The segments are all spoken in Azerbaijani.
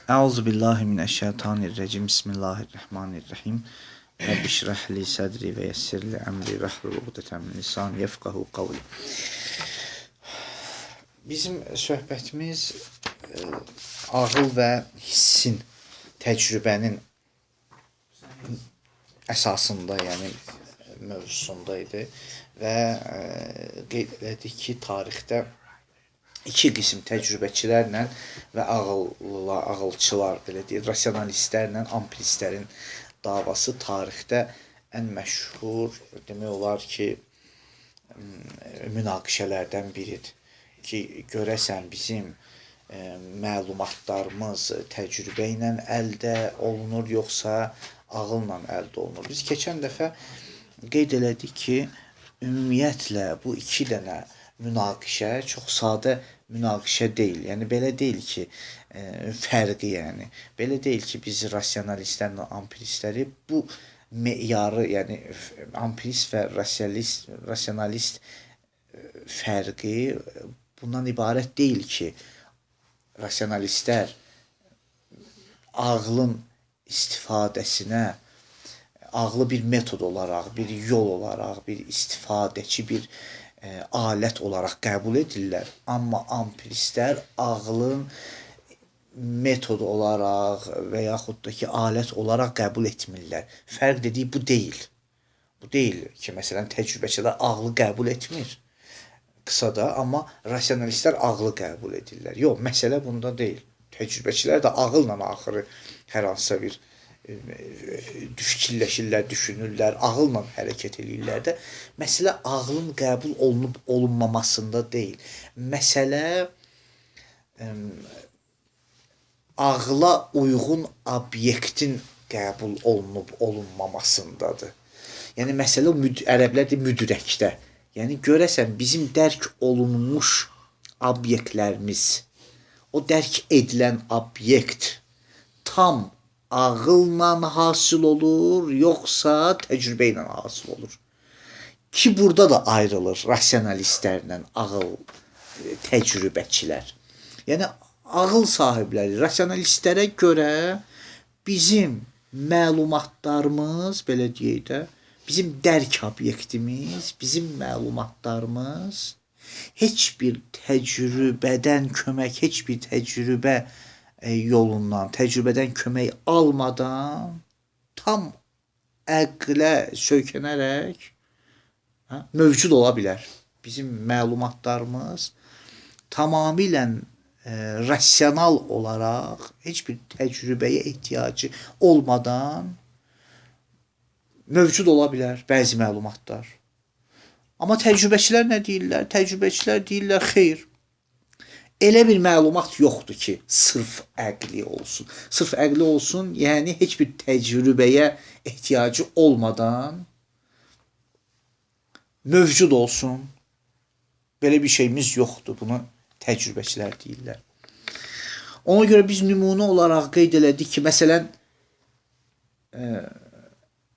Euzubillahimineşşeytanirracim. Bismillahirrahmanirrahim. Rabbi şrah li sadri ve yessir li emri ve hlul ugdeten min lisani yefqahu qavli. Bizim söhbətimiz ağıl və hissin, təcrübənin əsasında, yəni mövzusunda idi və qeyd elədik ki, tarixdə iki qism təcrübəçilərlə və ağılçılar, belə deyək, rasionalistlərlə ampiristlərin davası tarixdə ən məşhur, demək olar ki, münaqişələrdən biridir. Ki, görəsən bizim məlumatlarımız təcrübə ilə əldə olunur, yoxsa ağılla əldə olunur. Biz keçən dəfə qeyd elədik ki, ümumiyyətlə bu iki dənə münaqişə çox sadə münaqişə deyil. Yəni belə deyil ki, fərqi yəni. Belə deyil ki, biz rasionalistlərlə ampiristləri bu meyarı, yəni ampirist və rasionalist fərqi bundan ibarət deyil ki, rasionalistlər ağlın istifadəsinə ağlı bir metod olaraq, bir yol olaraq, bir istifadəçi bir alət olaraq qəbul edirlər. Amma ampiristlər ağlın metod olaraq və yaxud da ki, alət olaraq qəbul etmirlər. Fərq dediyi bu deyil. Bu deyil ki, məsələn, təcrübəçilər ağlı qəbul etmir. Qısada, amma rasionalistlər ağlı qəbul edirlər. Yox, məsələ bunda deyil. Təcrübəçilər də ağılla axırı hər hansısa bir fikirləşirlər, düşünürlər, ağılla hərəkət edirlər də. Məsələ ağlın qəbul olunub olunmamasında deyil. Məsələ ağla uyğun obyektin qəbul olunub olunmamasındadır. Yəni məsələ ərəblər deyir müdrəkdə. Yəni görəsən bizim dərk olunmuş obyektlərimiz, o dərk edilən obyekt tam ağılla hasıl olur, yoxsa təcrübə ilə hasıl olur. Ki burada da ayrılır rasionalistlərlə ağıl təcrübəçilər. Yəni ağıl sahibləri rasionalistlərə görə bizim məlumatlarımız, belə deyək də, bizim dərk obyektimiz, bizim məlumatlarımız heç bir təcrübədən kömək, heç bir təcrübə yolundan, təcrübədən kömək almadan tam əqlə söykənərək mövcud ola bilər. Bizim məlumatlarımız tamamilə rasional olaraq heç bir təcrübəyə ehtiyacı olmadan mövcud ola bilər bəzi məlumatlar. Amma təcrübəçilər nə deyirlər? Təcrübəçilər deyirlər, xeyr, elə bir məlumat yoxdur ki, sırf əqli olsun. Sırf əqli olsun, yəni heç bir təcrübəyə ehtiyacı olmadan mövcud olsun. Belə bir şeyimiz yoxdur. Bunu təcrübəçilər deyirlər. Ona görə biz nümunə olaraq qeyd elədik ki, məsələn,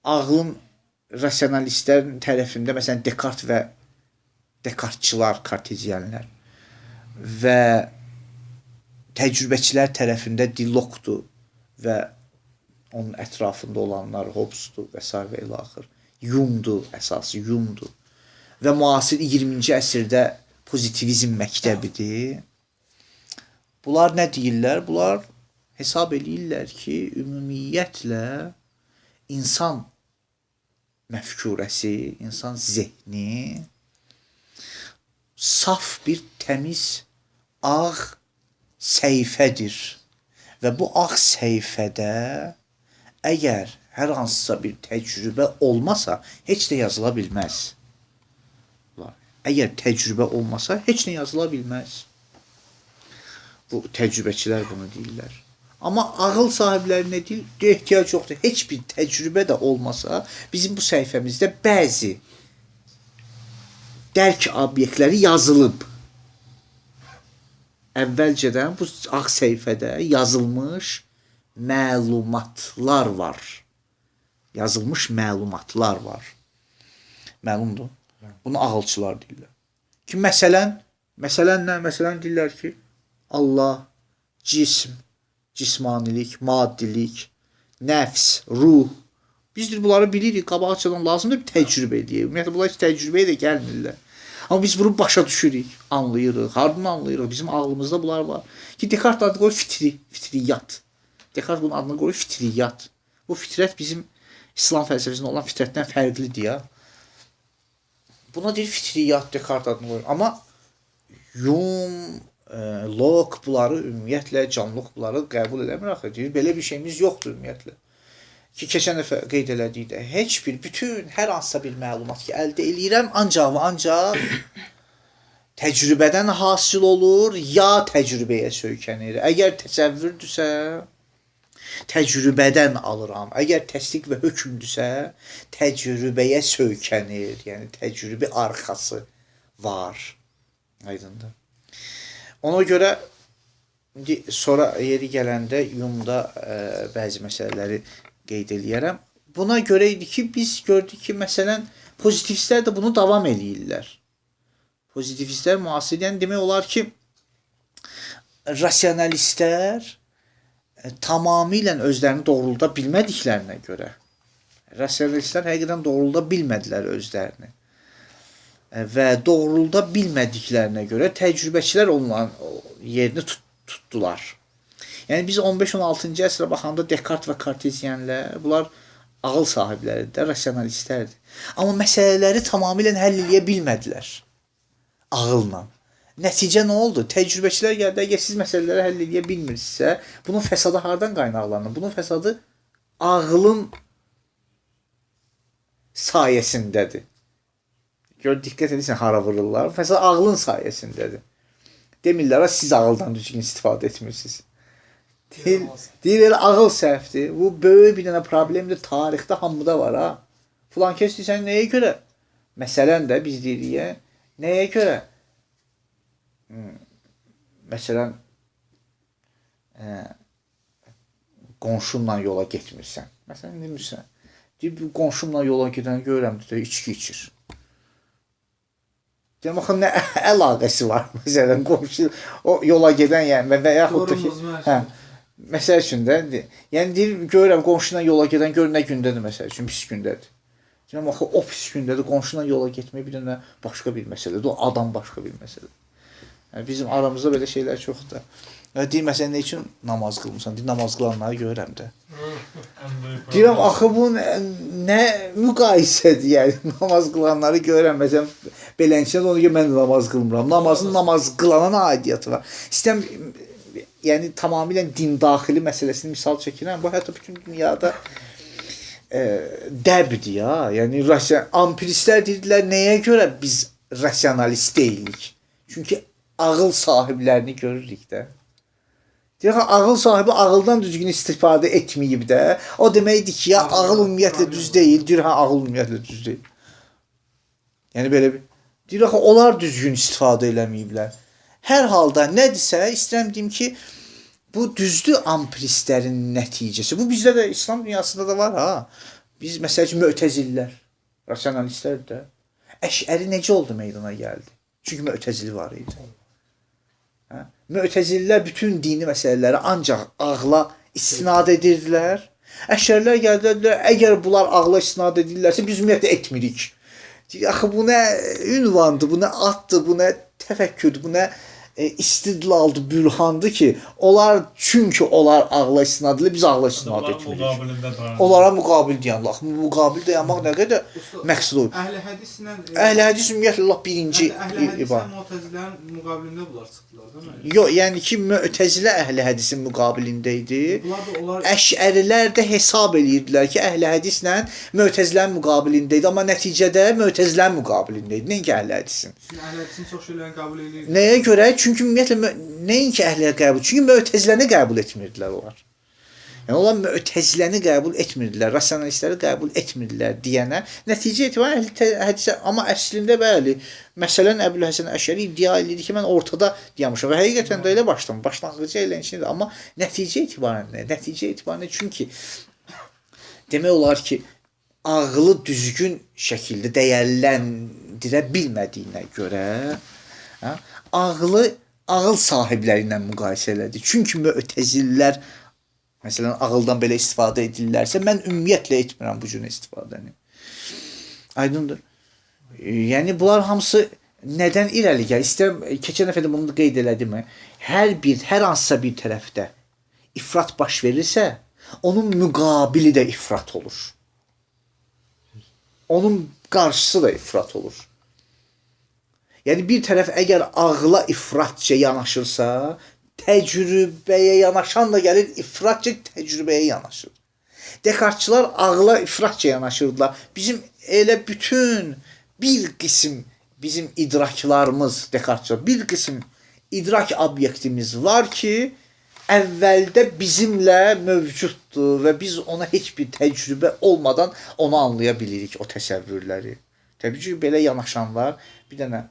ağlın rasionalistlərin tərəfində, məsələn, Dekart və Dekartçılar, kartezyenlər və təcrübəçilər tərəfində Dillokdur və onun ətrafında olanlar Hobbesdur və s. və ilaxır. Yumdur, əsası Yumdur. Və müasir 20-ci əsrdə pozitivizm məktəbidir. Bunlar nə deyirlər? Bunlar hesab eləyirlər ki, ümumiyyətlə insan məfkurəsi, insan zehni saf bir təmiz ağ səhifədir. Və bu ağ səhifədə əgər hər hansısa bir təcrübə olmasa, heç də yazıla bilməz. Əgər təcrübə olmasa, heç nə yazıla bilməz. Bu təcrübəçilər bunu deyirlər. Amma ağıl sahibləri nə deyir? Ehtiyac yoxdur. Heç bir təcrübə də olmasa, bizim bu səhifəmizdə bəzi dərk obyektləri yazılıb. Əvvəlcədən bu ağ səhifədə yazılmış məlumatlar var. Yazılmış məlumatlar var. Məlumdur. Bunu ağılçılar deyirlər. Ki, məsələn nə? Məsələn deyirlər ki, Allah, cism, cismanilik, maddilik, nəfs, ruh. Biz bunları bilirik, qabaqcadan lazımdır bir təcrübə edəyik. Ümumiyyətlə bunlar heç təcrübəyə də gəlmirlər. Amma biz bunu başa düşürük, anlayırıq. Hardan anlayırıq? Bizim ağlımızda bunlar var. Ki Descartes adını qoyur fitriyat. Descartes bunun adını qoyur fitriyat. Bu fitrət bizim İslam fəlsəfəsində olan fitrətdən fərqlidir ya. Buna deyir fitriyat, Descartes adını qoyur. Amma Hume, Locke bunları ümumiyyətlə canlılıq bunları qəbul eləmir axı. Deyir, belə bir şeyimiz yoxdur ümumiyyətlə. Ki keçən dəfə qeyd elədik də, heç bir, bütün hər hansısa bir məlumat ki, əldə eləyirəm ancaq və ancaq təcrübədən hasil olur, ya təcrübəyə söykənir. Əgər təsəvvürdürsə, təcrübədən alıram. Əgər təsdiq və hökmdürsə, təcrübəyə söykənir. Yəni təcrübə arxası var. Aydındır. Ona görə sonra yeri gələndə Hume'da bəzi məsələləri qeyd eləyərəm. Buna görə idi ki, biz gördük ki, məsələn, pozitivistlər də bunu davam eləyirlər. Pozitivistlər müasir, yəni demək olar ki, rasionalistlər tamamilə özlərini doğrulda bilmədiklərinə görə, rasionalistlər həqiqətən doğrulda bilmədilər özlərini və doğrulda bilmədiklərinə görə təcrübəçilər onların yerini tutdular. Yəni biz 15-16-cı əsrə baxanda Descartes və Kartezyenlər, bunlar ağıl sahibləridir, rasionalistlərdir. Amma məsələləri tamamilə həll edə bilmədilər ağılla. Nəticə nə oldu? Təcrübəçilər gəldi, əgər siz məsələləri həll edə bilmirsinizsə, bunun fəsadı hardan qaynaqlanır? Bunun fəsadı ağılın sayəsindədir. Gör, diqqət edirsən, hara vururlar. Fəsadı ağılın sayəsindədir. Demirlər, siz ağıldan düzgün istifadə etmirsiniz. Deyir, elə ağıl səhvdir. Bu böyük bir dənə problemdir. Tarixdə hamıda var ha. Filan kəs deyirsən, nəyə görə? Məsələn də biz deyirik, nəyə görə? Məsələn, qonşunla yola getmirsən. Məsələn, demirsən. Deyir, qonşumla yola gedən görürəm, içki içir. Deyirəm, axı, nə əlaqəsi var? Məsələn, qonşu, o yola gedən, yəni, və yaxud da ki, məsəl üçün də, yəni deyir, görürəm, qonşuyla yola gedən, gör nə gündədir, məsəl üçün, pis gündədir. Deyirəm, axı, o pis gündədir, qonşuyla yola getmək bir dənə başqa bir məsələdir, o adam başqa bir məsələdir. Yəni, bizim aramızda belə şeylər çoxdur. Deyir, məsələn, nə üçün namaz qılmısan? Deyir, namaz qılanları görürəm də. Deyirəm, axı, bu nə müqayisədir, yəni, namaz qılanları görürəm, məsələn, belənçində onu ki, mən namaz qılmıram. Namazın namaz qılana aidiyyatı var. İstəyəm, yəni tamamilə din daxili məsələsini misal çəkirəm. Bu hətta bütün dünyada dəbdir ya. Yəni ampiristlər dedilər, nəyə görə biz rasionalist deyilik? Çünki ağıl sahiblərini görürük də. Deyək, ağıl sahibi ağıldan düzgün istifadə etməyib də. O deməkdir ki, ya ağıl ümumiyyətlə düz deyil. Deyir, ağıl ümumiyyətlə düz deyil. Yəni belə bir deyir, onlar düzgün istifadə eləməyiblər. Hər halda nədirsə, istəyirəm deyim ki, bu düzdür ampiristlərin nəticəsi. Bu bizdə də, İslam dünyasında da var ha. Biz, məsəl üçün, mötəzillər, rasionalistlər də. Əşəri necə oldu meydana gəldi? Çünki mötəzili var idi. Mötəzillər bütün dini məsələləri ancaq ağla istinad edirdilər. Əşərilər gəldilər, əgər bunlar ağla istinad edirlərsə, biz ümumiyyətlə etmirik. Axı, bu nə ünvandır, bu nə addır, bu nə təfəkkürdür, bu nə istidlaldır, bürhandır ki, onlar, çünki onlar ağla istinad edirlər, biz ağla istinad etmirik. Onlara müqabil deyənlər. Müqabil dayanmaq nə qədər məqsud olur. Əhl-i hədislə... Əhl-i hədis ümumiyyətlə birinci... Əhl-i hədislə mütəzilərin müqabilində bunlar çıxdılar, değil mi? Yox, yəni ki, mütəzilə əhl-i hədisin müqabilində idi. Əşərilər də hesab edirdilər ki, əhl-i hədislə mütəzilərin müqabilində idi, amma nəticədə mütəzilərin müqabilində idi, nəinki əhl-i hədisin. Çünki əhl-i hədisin çox şeylərini qəbul edirdi. Nəyə görə? Çünki ümumiyyətlə nəinki əhliyə qəbul, çünki mötəziləni qəbul etmirdilər onlar. Yəni onlar mötəziləni qəbul etmirdilər, rasionalistləri qəbul etmirdilər deyənə nəticə etibarən hədisə, amma əslində bəli, məsələn Əbülhəsən Əşəri iddia edirdi ki, mən ortada demişəm və həqiqətən də elə başlanğıcı elə şeydir, amma nəticə etibarən nə? Nəticə etibarən çünki demək olar ki, ağlı düzgün şəkildə dəyərləndirə bilmədiyinə görə ağıl sahibləri ilə müqayisə elədi. Çünki mötəzillər Məsələn, ağıldan belə istifadə edirlərsə, mən ümumiyyətlə etmirəm bu cür istifadəni. Aydındır. Yəni bunlar hamısı nədən irəli gəlir? İstəyirəm, keçən dəfə də bunu qeyd elədim. Hər hansısa bir tərəfdə ifrat baş verirsə, onun müqabili də ifrat olur. Onun qarşısı da ifrat olur. Yəni bir tərəf əgər ağla ifratca yanaşırsa, təcrübəyə yanaşan da gəlir ifratca təcrübəyə yanaşır. Descartesçılar ağla ifratca yanaşırdılar. Bizim elə bütün bir qism bizim idraklarımız, Descartesçılar, bir qism idrak obyektimiz var ki, əvvəldə bizimlə mövcuddur və biz ona heç bir təcrübə olmadan onu anlaya bilirik, o təsəvvürləri. Təbii ki, belə yanaşanlar bir dənə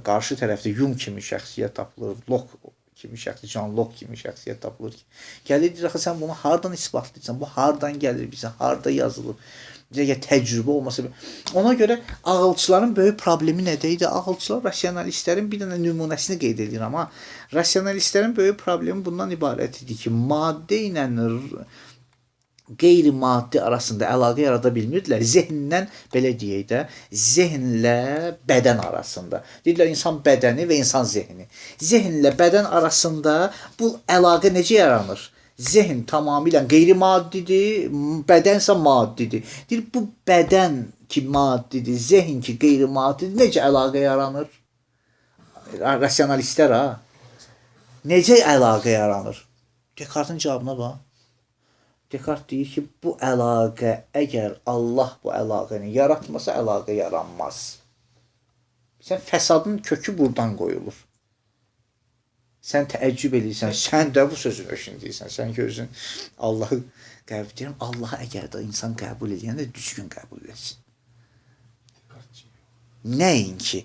qarşı tərəfdə Hume kimi şəxsiyyət tapılır, Locke kimi şəxsiyyət, John Locke kimi şəxsiyyət tapılır ki, gəlir deyir, axı sən bunu hardan isbatlayırsan, bu hardan gəlir bizə, harda yazılır? Deyir, təcrübə olmasa. Ona görə ağılçıların böyük problemi nədə idi? Ağılçılar rasionalistlərin bir dənə nümunəsini qeyd edir, amma rasionalistlərin böyük problemi bundan ibarət idi ki, maddə ilə qeyri-maddi arasında əlaqə yarada bilmirdilər. Zehndən, belə deyək də, zehnlə bədən arasında. Deyirlər, insan bədəni və insan zehni. Zehnlə bədən arasında bu əlaqə necə yaranır? Zehn tamamilə qeyri-maddidir, bədənsə maddidir. Deyir, bu bədən ki maddidir, zehn ki qeyri-maddidir, necə əlaqə yaranır? Rasionalistlər, necə əlaqə yaranır? Descartes-in cavabına bax. Descartes deyir ki, bu əlaqə, əgər Allah bu əlaqəni yaratmasa, əlaqə yaranmaz. Sən fəsadın kökü buradan qoyulur. Sən təəccüb edirsən, sən də bu sözü öşündürsən, sən ki, özün Allahı qəbul edirəm. Allahı əgər də insan qəbul edəndə düzgün qəbul etsin. Nəinki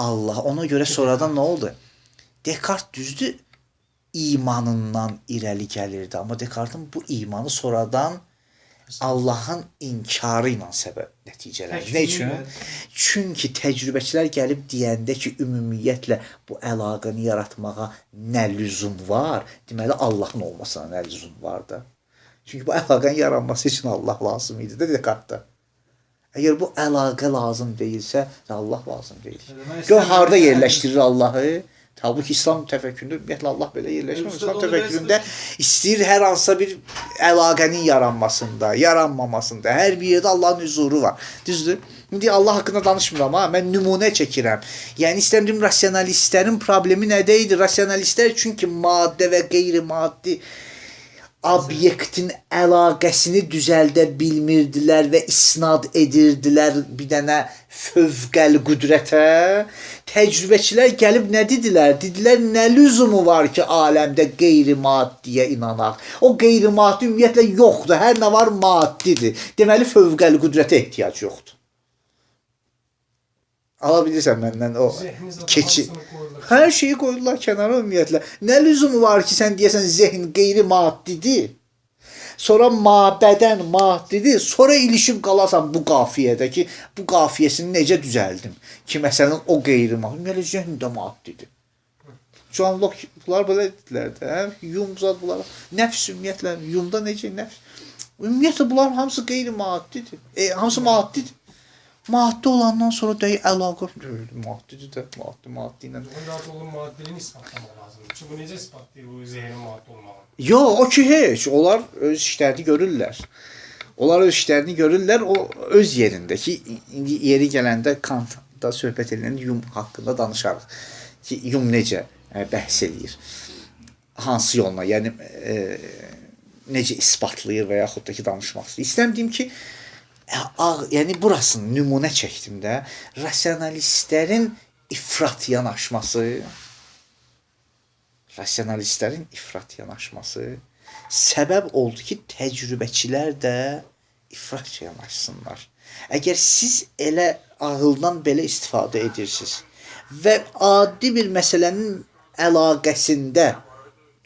Allah, ona görə sonradan nə oldu? Descartes düzdür, imanından irəli gəlirdi, amma Descartes-in bu imanı sonradan Allahın inkarı ilə səbəb nəticələndi. Nə üçün? Çünki təcrübəçilər gəlib deyəndə ki, ümumiyyətlə bu əlaqəni yaratmağa nə lüzum var? Deməli, Allahın olmasına nə lüzum var da? Çünki bu əlaqənin yaranması üçün Allah lazım idi də Descartes-da. Əgər bu əlaqə lazım deyilsə, Allah lazım deyil. Gör, harada yerləşdirir Allahı? Halbuki İslam təfəkküründə ümumiyyətlə Allah belə yerləşmir. İslam təfəkküründə istəyir hər hansısa bir əlaqənin yaranmasında, yaranmamasında, hər bir yerdə Allahın hüzuru var. Düzdür? İndi Allah haqqında danışmıram, mən nümunə çəkirəm. Yəni istəmirəm, rasionalistlərin problemi nədə idi? Rasionalistlər çünki maddə və qeyri-maddi obyektin əlaqəsini düzəldə bilmirdilər və isnad edirdilər bir dənə fövqəl qüdrətə. Təcrübəçilər gəlib nə dedilər? Dedilər, nə lüzumu var ki, aləmdə qeyri-maddiyə inanaq? O qeyri-maddi ümumiyyətlə yoxdur, hər nə var maddidir. Deməli, fövqəl qüdrətə ehtiyac yoxdur. Ala bilirsən məndən o keçi. Hər şeyi qoydular kənara ümumiyyətlə. Nə lüzumu var ki, sən deyəsən zehn qeyri-maddidir. Sonra bədən maddidir. Sonra ilişib qalasan bu qafiyədə ki, bu qafiyəsini necə düzəldim? Ki, məsələn, o qeyri-maddi. Ümumiyyətlə, zehn də maddidir. John Locke, bunlar belə dedilər də. Hume bunlar. Nəfs ümumiyyətlə, Hume'da necə nəfs? Ümumiyyətlə, bunlar hamısı qeyri-maddidir. Hamısı maddidir. Maddi olandan sonra deyir, əlaqə maddidir də, maddi ilə. Onun maddiliğini ispatlamaq lazımdır. Çünki bu necə ispatlayır bu zehnin maddi olmağı? Yox, o ki heç. Onlar öz işlərini görürlər. Onlar öz işlərini görürlər, o öz yerindəki, indi yeri gələndə Kantda söhbət edilen Hume haqqında danışarıq. Ki, Hume necə bəhs eləyir? Hansı yolla, yəni necə isbatlayır və yaxud da ki, danışmaq istəyir. İstəyirəm deyim ki, yəni burasını nümunə çəkdim də, rasionalistlərin ifrat yanaşması səbəb oldu ki, təcrübəçilər də ifratça yanaşsınlar. Əgər siz elə ağıldan belə istifadə edirsiniz və adi bir məsələnin əlaqəsində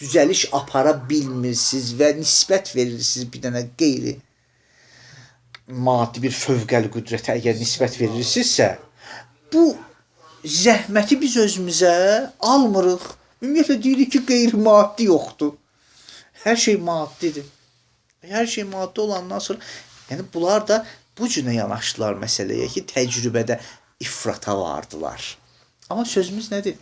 düzəliş apara bilmirsiniz və nisbət verirsiniz bir dənə qeyri maddi bir fövqəli qüdrətə əgər nisbət verirsinizsə, bu zəhməti biz özümüzə almırıq. Ümumiyyətlə deyirik ki, qeyri-maddi yoxdur. Hər şey maddidir. Hər şey maddi olandan sonra, yəni bunlar da bu cünə yanaşdılar məsələyə ki, təcrübədə ifrata vardılar. Amma sözümüz nədir?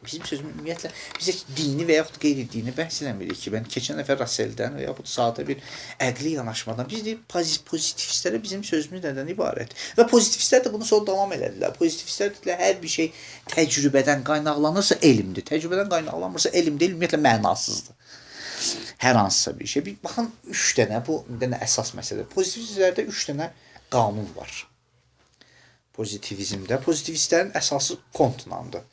Bizim sözümüz ümumiyyətlə biz heç dini və yaxud qeyri-dini bəhs eləmirik ki, mən keçən dəfə Raseldən və yaxud sadə bir əqli yanaşmadan biz deyik pozitivistlərə bizim sözümüz nədən ibarət? Və pozitivistlər də bunu sonra davam elədilər. Pozitivistlər dedilər hər bir şey təcrübədən qaynaqlanırsa elmdir. Təcrübədən qaynaqlanmırsa elm deyil, ümumiyyətlə mənasızdır. Hər hansısa bir şey. Bir baxın 3 dənə bu bir dənə əsas məsələdir. Pozitivistlərdə 3 dənə qanun var. Pozitivizmdə pozitivistlərin əsası Kontnandır.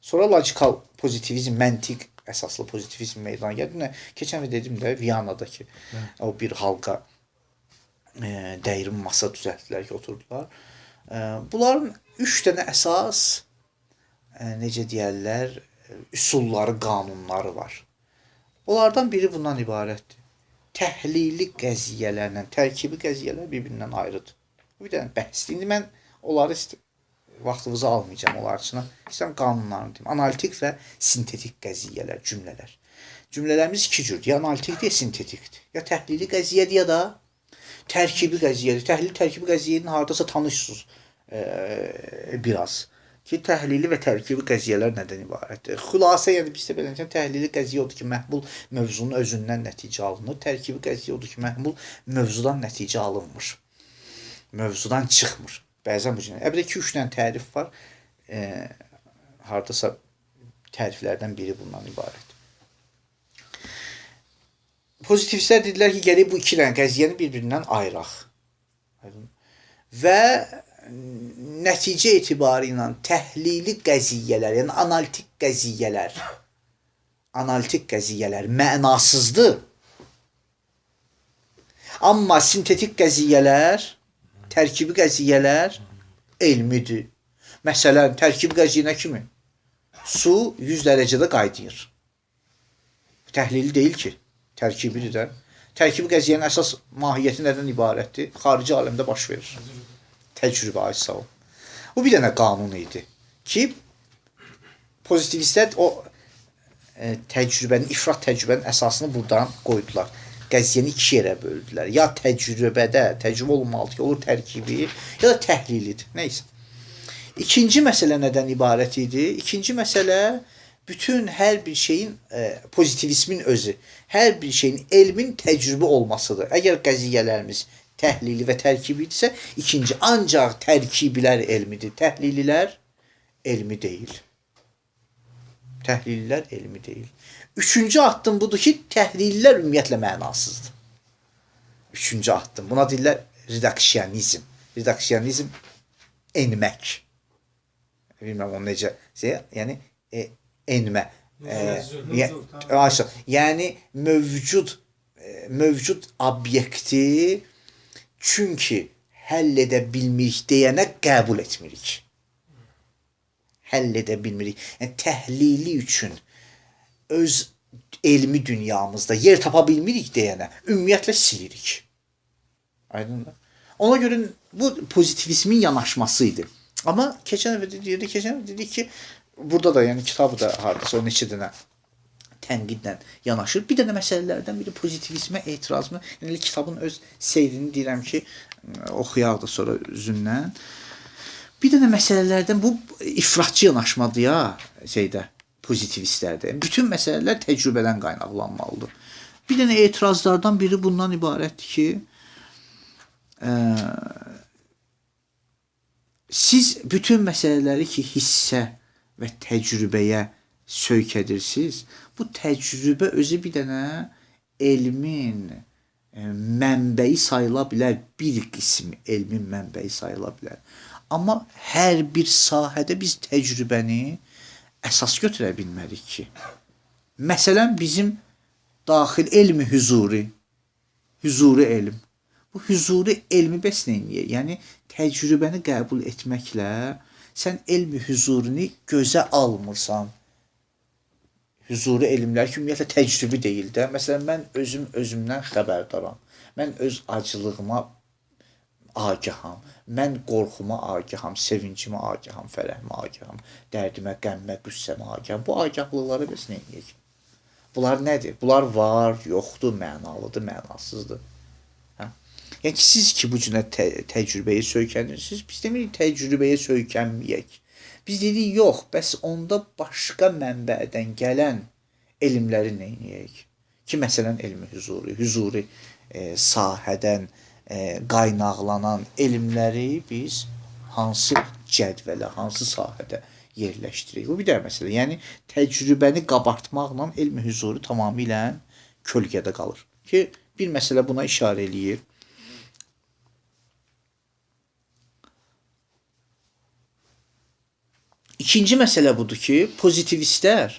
Sonra logikal pozitivizm, məntiq əsaslı pozitivizm meydana gəldi. Keçən və dedim də Viyanadakı o bir halqa dəyirmi masa düzəltdilər ki, oturdular. Bunların 3 dənə əsas necə deyərlər, üsulları, qanunları var. Onlardan biri bundan ibarətdir. Təhlili qəziyyələrlə tərkibi qəziyyələr bir-birindən ayrıdır. Bu bir dənə bəhsdir. İndi mən onları vaxtınızı almayacağım onlar üçün. İstəyirəm qanunlarını deyim. Analitik və sintetik qəziyyələr, cümlələr. Cümlələrimiz iki cürdür. Ya analitikdir, ya sintetikdir. Ya təhlili qəziyyədir, ya da tərkibi qəziyyədir. Təhlili, tərkibi qəziyyənin hardasa tanışsınız biraz. Ki, təhlili və tərkibi qəziyyələr nədən ibarətdir? Xülasə, yəni bizdə belə təhlili qəziyyə odur ki, məhdul mövzunun özündən nəticə alınır. Tərkibi qəziyyə odur ki, məhdul mövzudan nəticə alınmır. Mövzudan çıxmır. Bəzən bu cür. Əbədə 2-3 dənə tərif var. Hardasa təriflərdən biri bundan ibarət. Pozitivistlər dedilər ki, gələk bu 2 dənə qəziyyəni bir-birindən ayıraq. Və nəticə etibarı ilə təhlili qəziyyələr, yəni analitik qəziyyələr mənasızdır. Amma sintetik qəziyyələr, tərkibi qəziyyələr elmidir. Məsələn, tərkibi qəziyyə nə kimi? Su 100 dərəcədə qaynayır. Təhlili deyil ki, tərkibidir də. Tərkibi qəziyyənin əsas mahiyyəti nədən ibarətdir? Xarici aləmdə baş verir. Təcrübə sağ ol. Bu bir dənə qanun idi ki, pozitivistlər o təcrübənin, ifrat təcrübənin əsasını buradan qoydular. Qəziyyəni 2 yerə böldülər. Ya təcrübə olmalıdır ki, olur tərkibi, ya da təhlilidir. Neysə. İkinci məsələ nədən ibarət idi? İkinci məsələ bütün hər bir şeyin, pozitivizmin özü, hər bir şeyin elmin təcrübə olmasıdır. Əgər qəziyyələrimiz təhlili və tərkibi idisə, ikinci ancaq tərkibilər elmidir. Təhlililər elmi deyil. Təhlillər elmi deyil. Üçüncü addım budur ki, təhlillər ümumiyyətlə mənasızdır. Üçüncü addım. Buna deyirlər redaksiyonizm. Redaksiyonizm enmək. Bilməm onu necə. Yəni enmə. Yəni mövcud obyekti çünki həll edə bilmirik deyənə qəbul etmirik. Həll edə bilmirik. Yəni təhlili üçün öz elmi dünyamızda yer tapa bilmirik deyənə ümumiyyətlə silirik. Aydındır? Ona görə bu pozitivizmin yanaşması idi. Amma keçən dəfə dedik ki, burada da, yəni kitabı da hardasa o neçə dənə tənqidlə yanaşır. Bir dənə məsələlərdən biri pozitivizmə etirazmı. Yəni kitabın öz seyrini deyirəm ki, oxuyaq da sonra üzündən. Bir dənə məsələlərdən bu ifratçı yanaşmadır ya şeydə, pozitivistlərdə. Bütün məsələlər təcrübədən qaynaqlanmalıdır. Bir dənə etirazlardan biri bundan ibarətdir ki, siz bütün məsələləri ki, hissə və təcrübəyə sövk edirsiniz, bu təcrübə özü bir dənə elmin mənbəyi sayıla bilər, bir qismi elmin mənbəyi sayıla bilər. Amma hər bir sahədə biz təcrübəni əsas götürə bilmərik ki. Məsələn, bizim daxil elmi hüzuri elm. Bu hüzuri elmi bəs neyniyə? Yəni, təcrübəni qəbul etməklə sən elmi hüzurini gözə almırsan. Hüzuri elmlər ki, ümumiyyətlə təcrübi deyil də. Məsələn, mən özümdən xəbərdaram. Mən öz acılığıma agaham. Mən qorxuma agaham, sevincimə agaham, fərəhimə agaham, dərdimə, qəmmə, qüssəmə agaham. Bu agahlıqları bəs neyiniyək? Bunlar nədir? Bunlar var, yoxdur, mənalıdır, mənasızdır. Hə? Yəni ki, siz ki bu cünə təcrübəyə söykənirsiniz, biz demirik təcrübəyə söykənməyək. Biz dedik, yox, bəs onda başqa mənbədən gələn elmləri neyniyək? Ki, məsələn, elmi hüzuri sahədən qaynaqlanan elmləri biz hansı cədvələ, hansı sahədə yerləşdiririk? Bu bir də məsələ. Yəni, təcrübəni qabartmaqla elmi hüzuri tamamilə kölgədə qalır. Ki, bir məsələ buna işarə eləyir. İkinci məsələ budur ki, pozitivistlər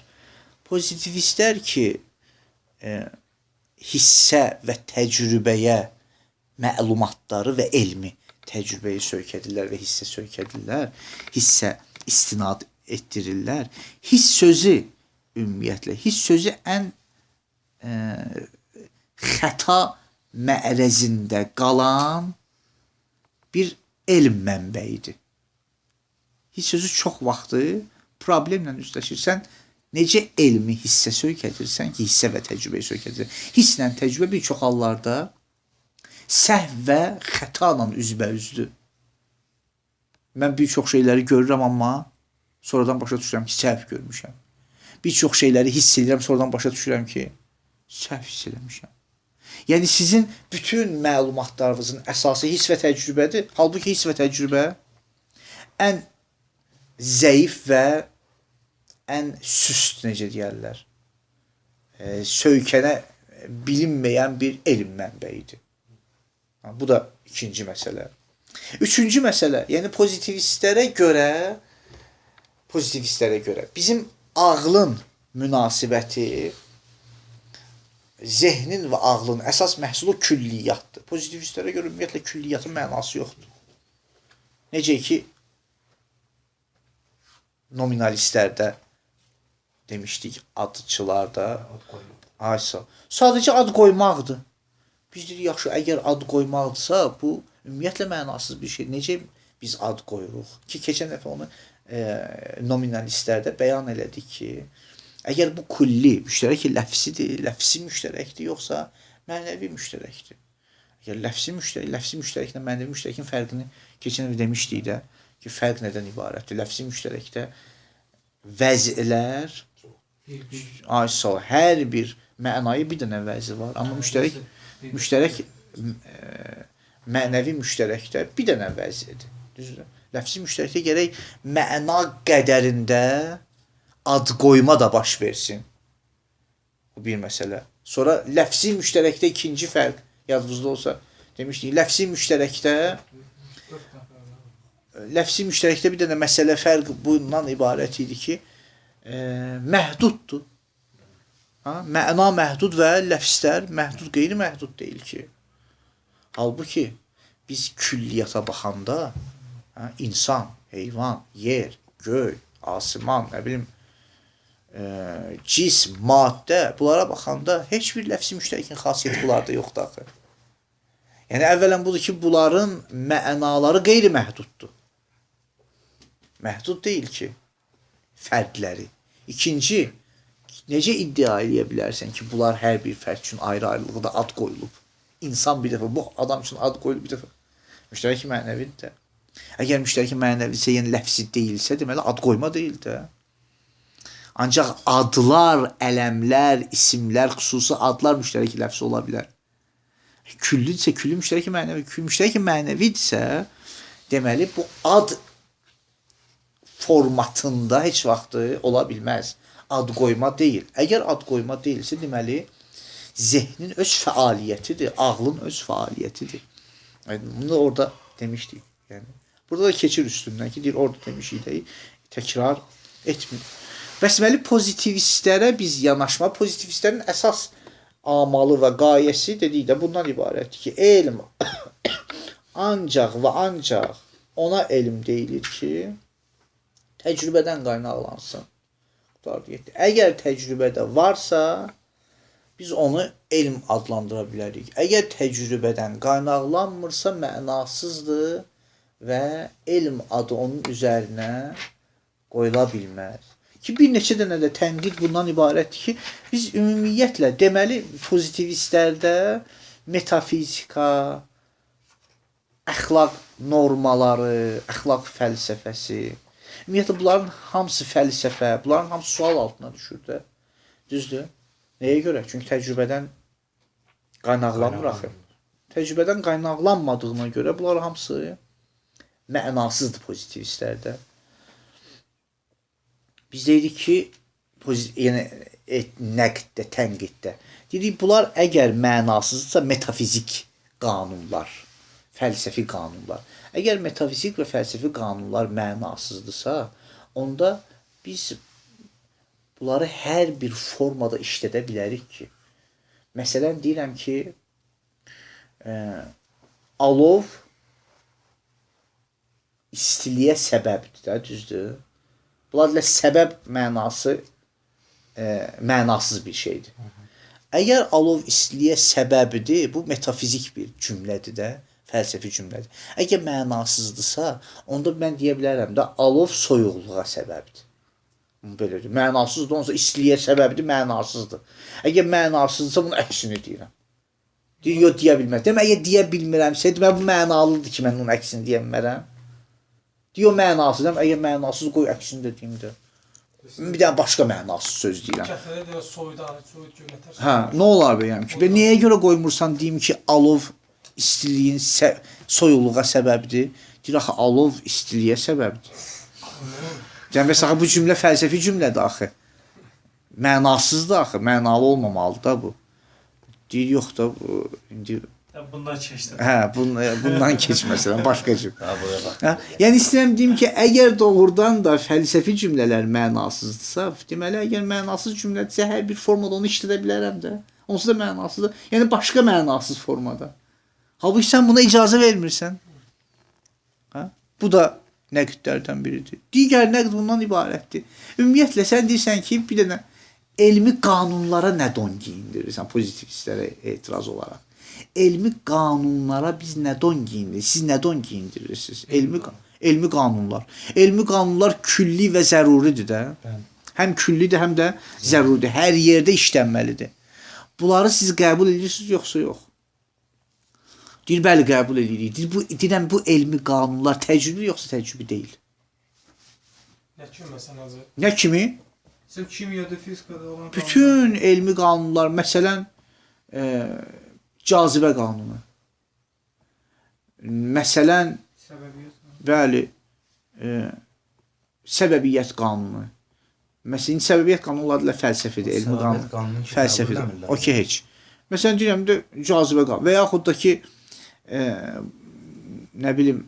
ki, hissə və təcrübəyə məlumatları və elmi təcrübəyə sövk edirlər və hissə sövk edirlər, hissə istinad etdirirlər. Hiss sözü ümumiyyətlə, hiss sözü ən xəta mə'rəzində qalan bir elm mənbəyidir. Hiss sözü çox vaxtı problemlə üzləşirsən. Necə elmi hissə sövk edirsən ki, hissə və təcrübəyə sövk edirsən. Hisslə təcrübə bir çox hallarda səhv və xətayla üzbəüzdür. Mən bir çox şeyləri görürəm, amma sonradan başa düşürəm ki, səhv görmüşəm. Bir çox şeyləri hiss edirəm, sonradan başa düşürəm ki, səhv hiss eləmişəm. Yəni sizin bütün məlumatlarınızın əsası hiss və təcrübədir. Halbuki hiss və təcrübə ən zəif və ən süst, necə deyərlər, söykənə bilinməyən bir elm mənbəyidir. Bu da ikinci məsələ. Üçüncü məsələ, yəni pozitivistlərə görə bizim ağlın münasibəti, zehnin və ağlın əsas məhsulu külliyyatdır. Pozitivistlərə görə ümumiyyətlə külliyyatın mənası yoxdur. Necə ki, nominalistlərdə demişdik, adçılarda, sadəcə ad qoymaqdır. Biz dedik, yaxşı, əgər ad qoymaqdırsa, bu ümumiyyətlə mənasız bir şey. Necə biz ad qoyuruq? Ki, keçən dəfə onu nominalistlərdə bəyan elədik ki, əgər bu kulli müştərək ləfsidir, ləfsi müştərəkdir, yoxsa mənəvi müştərəkdir. Əgər ləfsi müştərəklə mənəvi müştərəkin fərqini keçən dəfə demişdik də ki, fərq nədən ibarətdir? Ləfsi müştərəkdə vəzlər, hər bir mənaya bir dənə vəzi var, amma müştərək mənəvi müştərəkdə bir dənə vəzidir. Düzdür? Ləfsi müştərəkdə gərək məna qədərində ad qoyma da baş versin. Bu bir məsələ. Sonra ləfsi müştərəkdə ikinci fərq yadınızda olsa demişdik. Ləfsi müştərəkdə bir dənə məsələ fərq bundan ibarət idi ki, məhduddur. Məna məhdud və ləfslər məhdud, qeyri-məhdud deyil ki. Halbuki biz külliyyata baxanda insan, heyvan, yer, göy, asiman, nə bilim, cism, maddə, bunlara baxanda heç bir ləfsi müştərikin xasiyyəti bunlarda yoxdur axı. Yəni, əvvələn budur ki, bunların mənaları qeyri-məhduddur. Məhdud deyil ki, fərdləri. İkinci, necə iddia edə bilərsən ki, bunlar hər bir fərd üçün ayrı-ayrılıqda ad qoyulub? İnsan bir dəfə, bu adam üçün ad qoyulub bir dəfə. Müştərək mənəvidir də. Əgər müştərək mənəvidirsə, yəni ləfsi deyilsə, deməli, ad qoyma deyil də. Ancaq adlar, ələmlər, isimlər, xüsusi adlar müştərək ləfsi ola bilər. Küllidirsə, külli müştərək mənəvi. Müştərək mənəvidirsə, deməli, bu ad formatında heç vaxtı ola bilməz. Ad qoyma deyil. Əgər ad qoyma deyilsə, deməli, zehnin öz fəaliyyətidir, ağlın öz fəaliyyətidir. Bunu orada demişdik. Yəni, burada da keçir üstündən ki, deyir, orada demişik də, təkrar etmir. Bəsməli, pozitivistlərə biz yanaşma, pozitivistlərin əsas amalı və qayəsi dedik də bundan ibarətdir ki, elm ancaq və ancaq ona elm deyilir ki, təcrübədən qaynaqlansın. Əgər təcrübədə varsa, biz onu elm adlandıra bilərik. Əgər təcrübədən qaynaqlanmırsa, mənasızdır və elm adı onun üzərinə qoyula bilməz. Ki bir neçə dənə də tənqid bundan ibarətdir ki, biz ümumiyyətlə deməli pozitivistlərdə metafizika, əxlaq normaları, əxlaq fəlsəfəsi, ümumiyyətlə bunların hamısı fəlsəfə, bunların hamısı sual altına düşür də. Düzdür? Nəyə görə? Çünki təcrübədən qaynaqlanmır axı. Təcrübədən qaynaqlanmadığına görə bunlar hamısı mənasızdır pozitivistlərdə. Biz deyirik ki, yəni nəqddə, tənqiddə. Deyirik, bunlar əgər mənasızdırsa metafizik qanunlar, fəlsəfi qanunlar. Əgər metafizik və fəlsəfi qanunlar mənasızdırsa, onda biz bunları hər bir formada işlədə bilərik ki. Məsələn, deyirəm ki, alov istiliyə səbəbdir də, düzdür? Bunlarla səbəb mənası mənasız bir şeydir. Əgər alov istiliyə səbəbidir, bu metafizik bir cümlədir də, fəlsəfi cümlədir. Əgər mənasızdırsa, onda mən deyə bilərəm də alov soyuqluğa səbəbdir. Belədir. Mənasızdır, onsa istiliyə səbəbidir, mənasızdır. Əgər mənasızdırsa, bunun əksini deyirəm. Deyir, yox, deyə bilməz. Demə, əgər deyə bilmirəmsə, demə, bu mənalıdır ki, mən onun əksini deyə bilmərəm. Deyir, o mənasız, əgər mənasız qoy əksini də deyim də. Bir dənə başqa mənasız söz deyirəm. Kəfələ də soyud göndərsən. Hə, nə olar bəyəm ki? Nəyə görə qoymursan deyim ki, alov istiliyin soyuqluğa səbəbdir? Deyir, axı, alov istiliyə səbəbdir. Yəni, bəs axı, bu cümlə fəlsəfi cümlədir axı. Mənasızdır axı, mənalı olmamalıdır da bu. Deyir, yox da, indi... Bundan keçdim. Hə, bundan keç məsələn, başqa cümlə. Hə, yəni, istəyirəm deyim ki, əgər doğrudan da fəlsəfi cümlələr mənasızdırsa, deməli, əgər mənasız cümlədirsə, hər bir formada onu işlədə bilərəm də. Onsuz da mənasızdır. Yəni, başqa mənasız formada. Halbuki sən buna icazə vermirsən. Hə? Bu da nəqdlərdən biridir. Digər nəqd bundan ibarətdir. Ümumiyyətlə, sən deyirsən ki, bir dənə elmi qanunlara nə don giyindirirsən, pozitivistlərə etiraz olaraq. Elmi qanunlara biz nə don giyindiririk? Siz nə don giyindirirsiniz? Elmi qanunlar. Elmi qanunlar külli və zəruridir də. Həm küllidir, həm də zəruridir. Hər yerdə işlənməlidir. Bunları siz qəbul edirsiniz, yoxsa yox? Deyir, bəli, qəbul edirik. Deyirəm, bu elmi qanunlar təcrübə yoxsa təcrübə deyil. Nə kimi məsələn? Nə kimi? Sən kimyada, fizikada olan Bütün elmi qanunlar, məsələn, cazibə qanunu. Məsələn, bəli, səbəbiyyət qanunu. Məsələn, səbəbiyyət qanunları ilə fəlsəfidir, elmi qanun. Fəlsəfidir. Okey, heç. Məsələn, deyirəm də cazibə qanunu və yaxud da ki, nə bilim,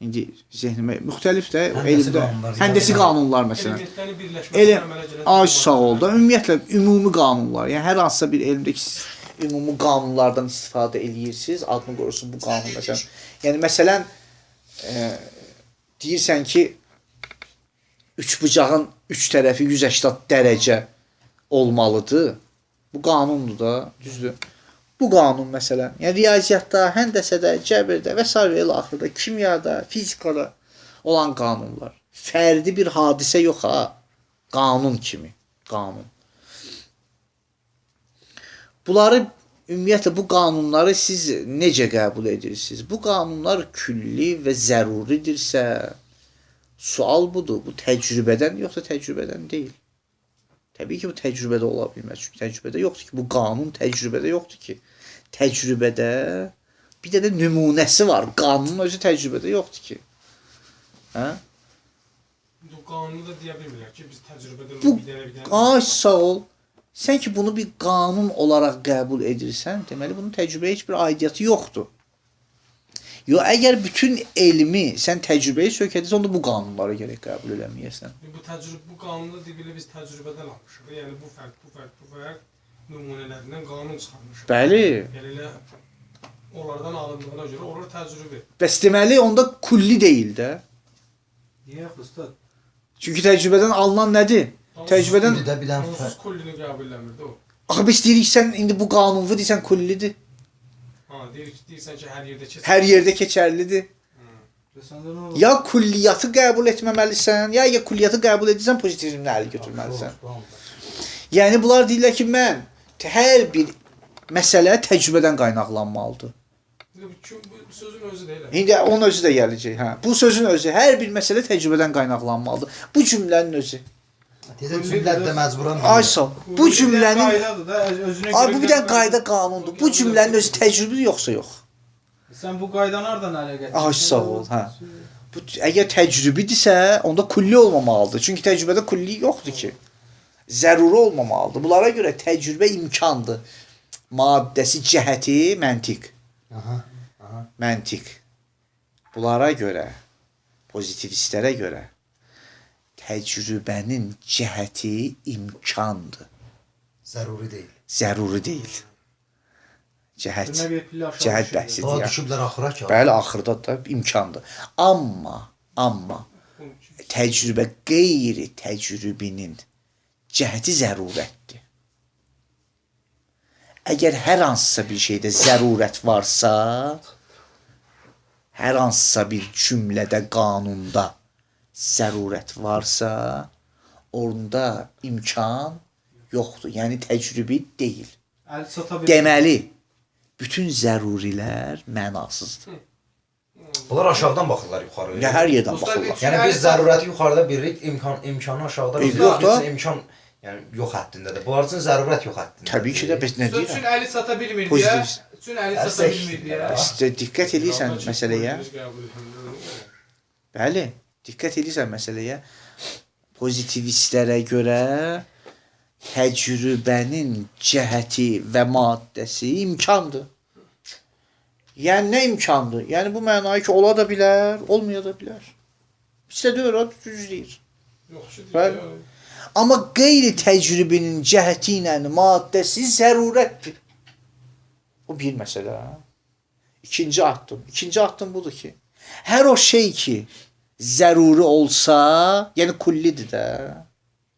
indi zehnimə müxtəlif də elmdə həndəsi qanunlar məsələn. Az sağ ol da ümumiyyətlə ümumi qanunlar. Yəni hər hansısa bir elmdəki ümumi qanunlardan istifadə eləyirsiniz, adını qoyursun bu qanun məsələn. Yəni məsələn deyirsən ki, üçbucağın üç tərəfi 180 dərəcə olmalıdır. Bu qanundur da, düzdür. Bu qanun məsələn, yəni riyaziyyatda, həndəsədə, cəbirdə və s. elə axırda, kimyada, fizikada olan qanunlar. Fərdi bir hadisə yox ha, qanun kimi, qanun. Bunları, ümumiyyətlə bu qanunları siz necə qəbul edirsiniz? Bu qanunlar külli və zəruridirsə, sual budur, bu təcrübədən yoxsa təcrübədən deyil. Təbii ki, bu təcrübədə ola bilməz. Çünki təcrübədə yoxdur ki, bu qanun təcrübədə yoxdur ki. Təcrübədə bir dənə nümunəsi var. Qanunun özü təcrübədə yoxdur ki. Hə? Bu qanunu da deyə bilmirlər ki, biz təcrübədə Bu, bir dənə. ay sağ ol. Sən ki, bunu bir qanun olaraq qəbul edirsən, deməli, bunun təcrübəyə heç bir aidiyyatı yoxdur. Yox, əgər bütün elmi sən təcrübəyə sök edirsən, onda bu qanunlara gərək qəbul eləməyəsən. Bu qanunu deyilə biz təcrübədən almışıq. Yəni bu fərq nümunələrindən qanun çıxarmışıq. Bəli. Elə onlardan alındığına görə olur təcrübə. Bəs deməli, onda kulli deyil də. Niyə ustad? Çünki təcrübədən alınan nədir? Təcrübədən... Onsuz kullini qəbul eləmirdi o. Axı biz deyirik, sən indi bu qanunvu deyirsən kullidir. Ha, deyirsən ki, hər yerdə keçərlidir. Hər yerdə keçərlidir. Səndə nə olur? Ya kulliyyatı qəbul etməməlisən, ya kulliyyatı qəbul edirsən, pozitivizmlə əli götürməlisən. Yəni bunlar deyirlər ki, mən hər bir məsələ təcrübədən qaynaqlanmalıdır. Bu sözün özü deyil. İndi onun özü də gələcək, hə. Bu sözün özü, hər bir məsələ təcrübədən qaynaqlanmalıdır. Bu cümlənin özü. Deyəsən cümlədə məcburan. Ay sağ ol. Bu cümlənin qaydadır da, özünə Ay bu bir dənə qayda qanundur. Bu cümlənin özü təcrübədir yoxsa yox? Sən bu qaydanı hardan ələ gətirirsən? Ay sağ ol, hə. Bu əgər təcrübidirsə, onda kulli olmamalıdır. Çünki təcrübədə kulli yoxdur ki. Zəruri olmamalıdır. Bunlara görə təcrübə imkandır. Maddəsi, cəhəti, məntiq. Aha. Məntiq. Bunlara görə, pozitivistlərə görə təcrübənin cəhəti imkandır. Zəruri deyil. Zəruri deyil. Cəhət. Cəhət bəhsidir. Daha Ya. düşüblər axıra ki. Bəli, axırda da imkandır. Amma təcrübə qeyri təcrübinin cəhəti zərurətdir. Əgər hər hansısa bir şeydə zərurət varsa, hər hansısa bir cümlədə, qanunda zərurət varsa, onda imkan yoxdur. Yəni təcrübi deyil. Əl çata bilir. Deməli, bütün zərurilər mənasızdır. Bunlar aşağıdan baxırlar yuxarıya. Ya hər yerdən baxırlar. Yəni biz zərurəti yuxarıda bilirik, imkanı aşağıda bilirik. yox da. Biz imkan yəni yox həddindədir. Bunlar üçün zərurət yox həddindədir. Təbii ki də biz nə Üçün deyirəm? əli sata bilmir deyə. Pozitiv. Üçün əli sata bilmir deyə. İşte diqqət edirsən məsələyə. Bəli, diqqət edirsən məsələyə. Pozitivistlərə görə təcrübənin cəhəti və maddəsi imkandır. Yəni nə imkandır? Yəni bu mənayı ki, ola da bilər, olmaya da bilər. İşte deyir, o düz deyir. Bəli. Amma qeyri təcrübənin cəhəti ilə maddəsi zərurətdir. Bu bir məsələ. İkinci addım. İkinci addım budur ki, hər o şey ki, zəruri olsa, yəni kullidir də.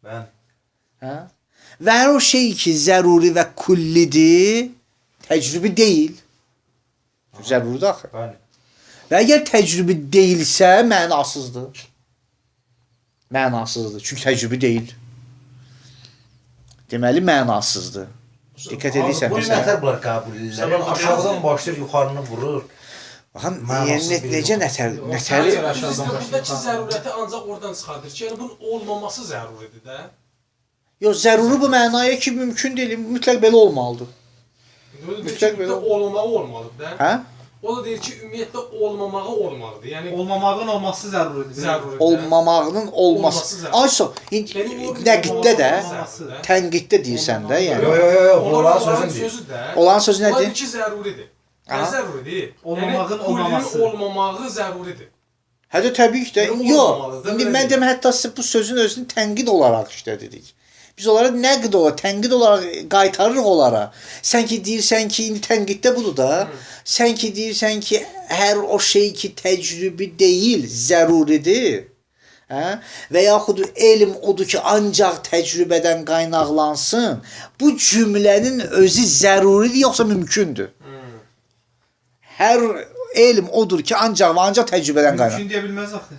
Mən Hə? Və hər o şey ki, zəruri və kullidir, təcrübi deyil. Zəruridir axı. bəli. Və əgər təcrübi deyilsə, mənasızdır. Mənasızdır. Çünki təcrübi deyil. Deməli, mənasızdır. Diqqət edirsən Bu məsələn. nətər bunlar qəbul edirlər? Yəni aşağıdan başlayır, yuxarını vurur. Baxın, Mənasız yəni, bir necə yox. nətər, Biz nətəri... buradakı zərurəti ancaq oradan çıxardır ki, yəni bunun olmaması zəruridir də. Yox, zəruri bu mənaya ki, mümkün deyil, mütləq belə olmalıdır. Mütləq belə olmalıdır da. Hə? O da deyir ki, ümumiyyətlə olmamağı olmalıdır. Yəni Olmamağın olması zəruridir. zəruridir. Olmamağının olması. Olması zəruri. Ayso, nəqiddə də, Olmaması. tənqiddə deyirsən də, yəni. Yox, onların sözünü deyir. sözü də. Olan söz Onlar nədir? iki zəruridir. Aha. Nə zəruridir? Olmamağın kullinin olmaması. olmamağı zəruridir. Hə də təbii ki də. Yəni, Yox. olmamalıdır, İndi belə mən demə hətta siz bu sözün özünü tənqid olaraq işlədirik. Biz onlara nəqd olaraq, tənqid olaraq qaytarırıq onlara. Sən ki deyirsən ki, indi tənqiddə budur da. Sən ki deyirsən ki, hər o şey ki təcrübi deyil, zəruridir. Hə? Və yaxud elm odur ki, ancaq təcrübədən qaynaqlansın. Bu cümlənin özü zəruridir yoxsa mümkündür? Hər elm odur ki, ancaq və ancaq təcrübədən qaynaqlanır. Mümkün deyə bilməz axı.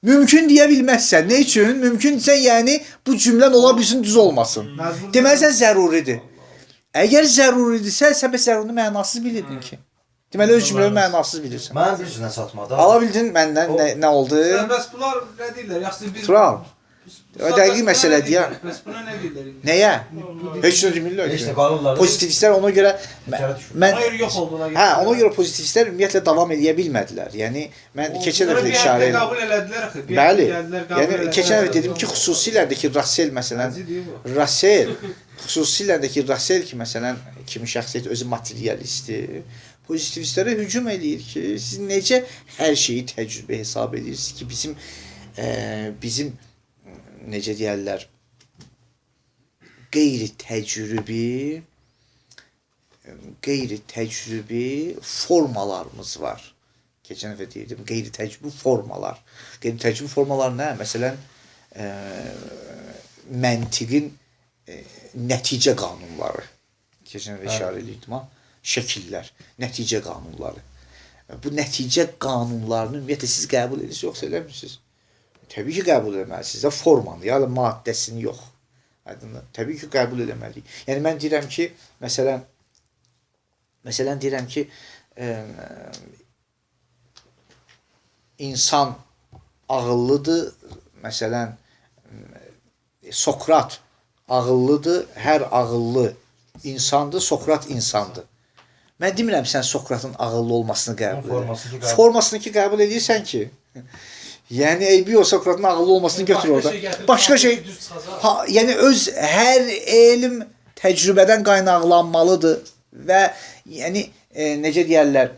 Mümkün deyə bilməzsən. Nə üçün? Mümkünsə, yəni bu cümlən ola bilsin, düz olmasın. Məzmun Deməli sən zəruridir. Əgər zəruridirsə, sən bəs zərurunu mənasız bilirdin ki. Deməli öz cümləni mənasız bilirsən. Mən bir sözünə çatmadı. Ala bildin məndən nə oldu? Sən bəs bunlar nə deyirlər? Yaxşı biz Tural. O dəqiq məsələdir ya. Bəs buna nə deyirlər? Nəyə? Heç nə demirlər Heç nə ki. qalırlar. Pozitivistlər ona görə mən Hayır, yox oldular. hə, ona görə pozitivistlər ümumiyyətlə davam edə bilmədilər. Yəni mən keçən dəfə işarə etdim. qəbul elədilər axı. Bir Bəli. gəldilər, qəbul Yəni elədilər. keçən dəfə dedim ki, xüsusilə də ki, Russell məsələn, Nəzi deyir bu? Russell, xüsusilə də ki, Russell ki, məsələn, kimi şəxsiyyət özü materialistdir. Pozitivistlərə hücum eləyir ki, siz necə hər şeyi təcrübə hesab edirsiniz ki, bizim necə deyərlər, qeyri-təcrübi formalarımız var. Keçən dəfə deyirdim, qeyri-təcrübi formalar. Qeyri-təcrübi formalar nə? Məsələn, məntiqin nəticə qanunları. Keçən dəfə işarə edirdim ha. Şəkillər, nəticə qanunları. bu nəticə qanunlarını ümumiyyətlə siz qəbul edirsiniz, yoxsa eləmirsiniz? Təbii ki, qəbul etməlisiniz də formanı, yəni maddəsini yox. Aydındır? Təbii ki, qəbul etməliyik. Yəni mən deyirəm ki, məsələn deyirəm ki, insan ağıllıdır. Məsələn, Sokrat ağıllıdır, hər ağıllı insandır, Sokrat insandır. Mən demirəm sən Sokratın ağıllı olmasını qəbul edir. Formasını ki qəbul edirsən ki, yəni eybi o Sokratın ağıllı olmasını götür orada. Başqa şey, yəni öz hər elm təcrübədən qaynaqlanmalıdır və yəni necə deyərlər,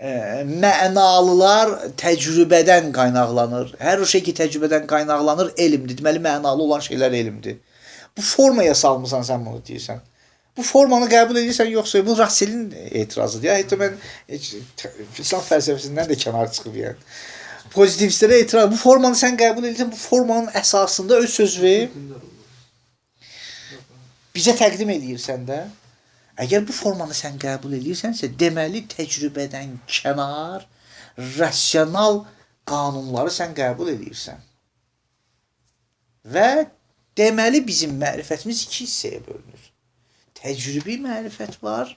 mənalılar təcrübədən qaynaqlanır. Hər o şey ki təcrübədən qaynaqlanır elmdir. Deməli mənalı olan şeylər elmdir. Bu formaya salmısan sən bunu deyirsən. Bu formanı qəbul edirsən yoxsa bu Russellin etirazıdır. Ya hətta mən İslam fəlsəfəsindən də kənar çıxıb yəni. Pozitivistlərə etiraz. Bu formanı sən qəbul edirsən, bu formanın əsasında öz sözü bizə təqdim edirsən də. Əgər bu formanı sən qəbul edirsənsə, deməli təcrübədən kənar, rasional qanunları sən qəbul edirsən. Və deməli bizim mərifətimiz iki hissəyə bölünür. Təcrübi mərifət var,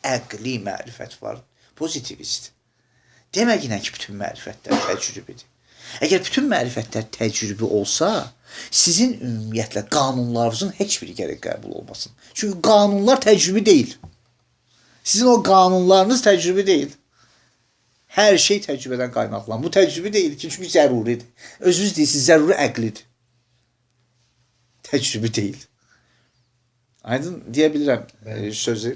əqli mərifət var, pozitivist. Demək ki, bütün mərifətlər təcrübidir. Əgər bütün mərifətlər təcrübi olsa, sizin ümumiyyətlə qanunlarınızın heç biri gərək qəbul olmasın. Çünki qanunlar təcrübi deyil. Sizin o qanunlarınız təcrübi deyil. Hər şey təcrübədən qaynaqlanır. Bu təcrübi deyil ki, çünki zəruridir. Özünüz deyirsiniz, zəruri əqlidir. Təcrübi deyil. Aydın deyə bilirəm sözü.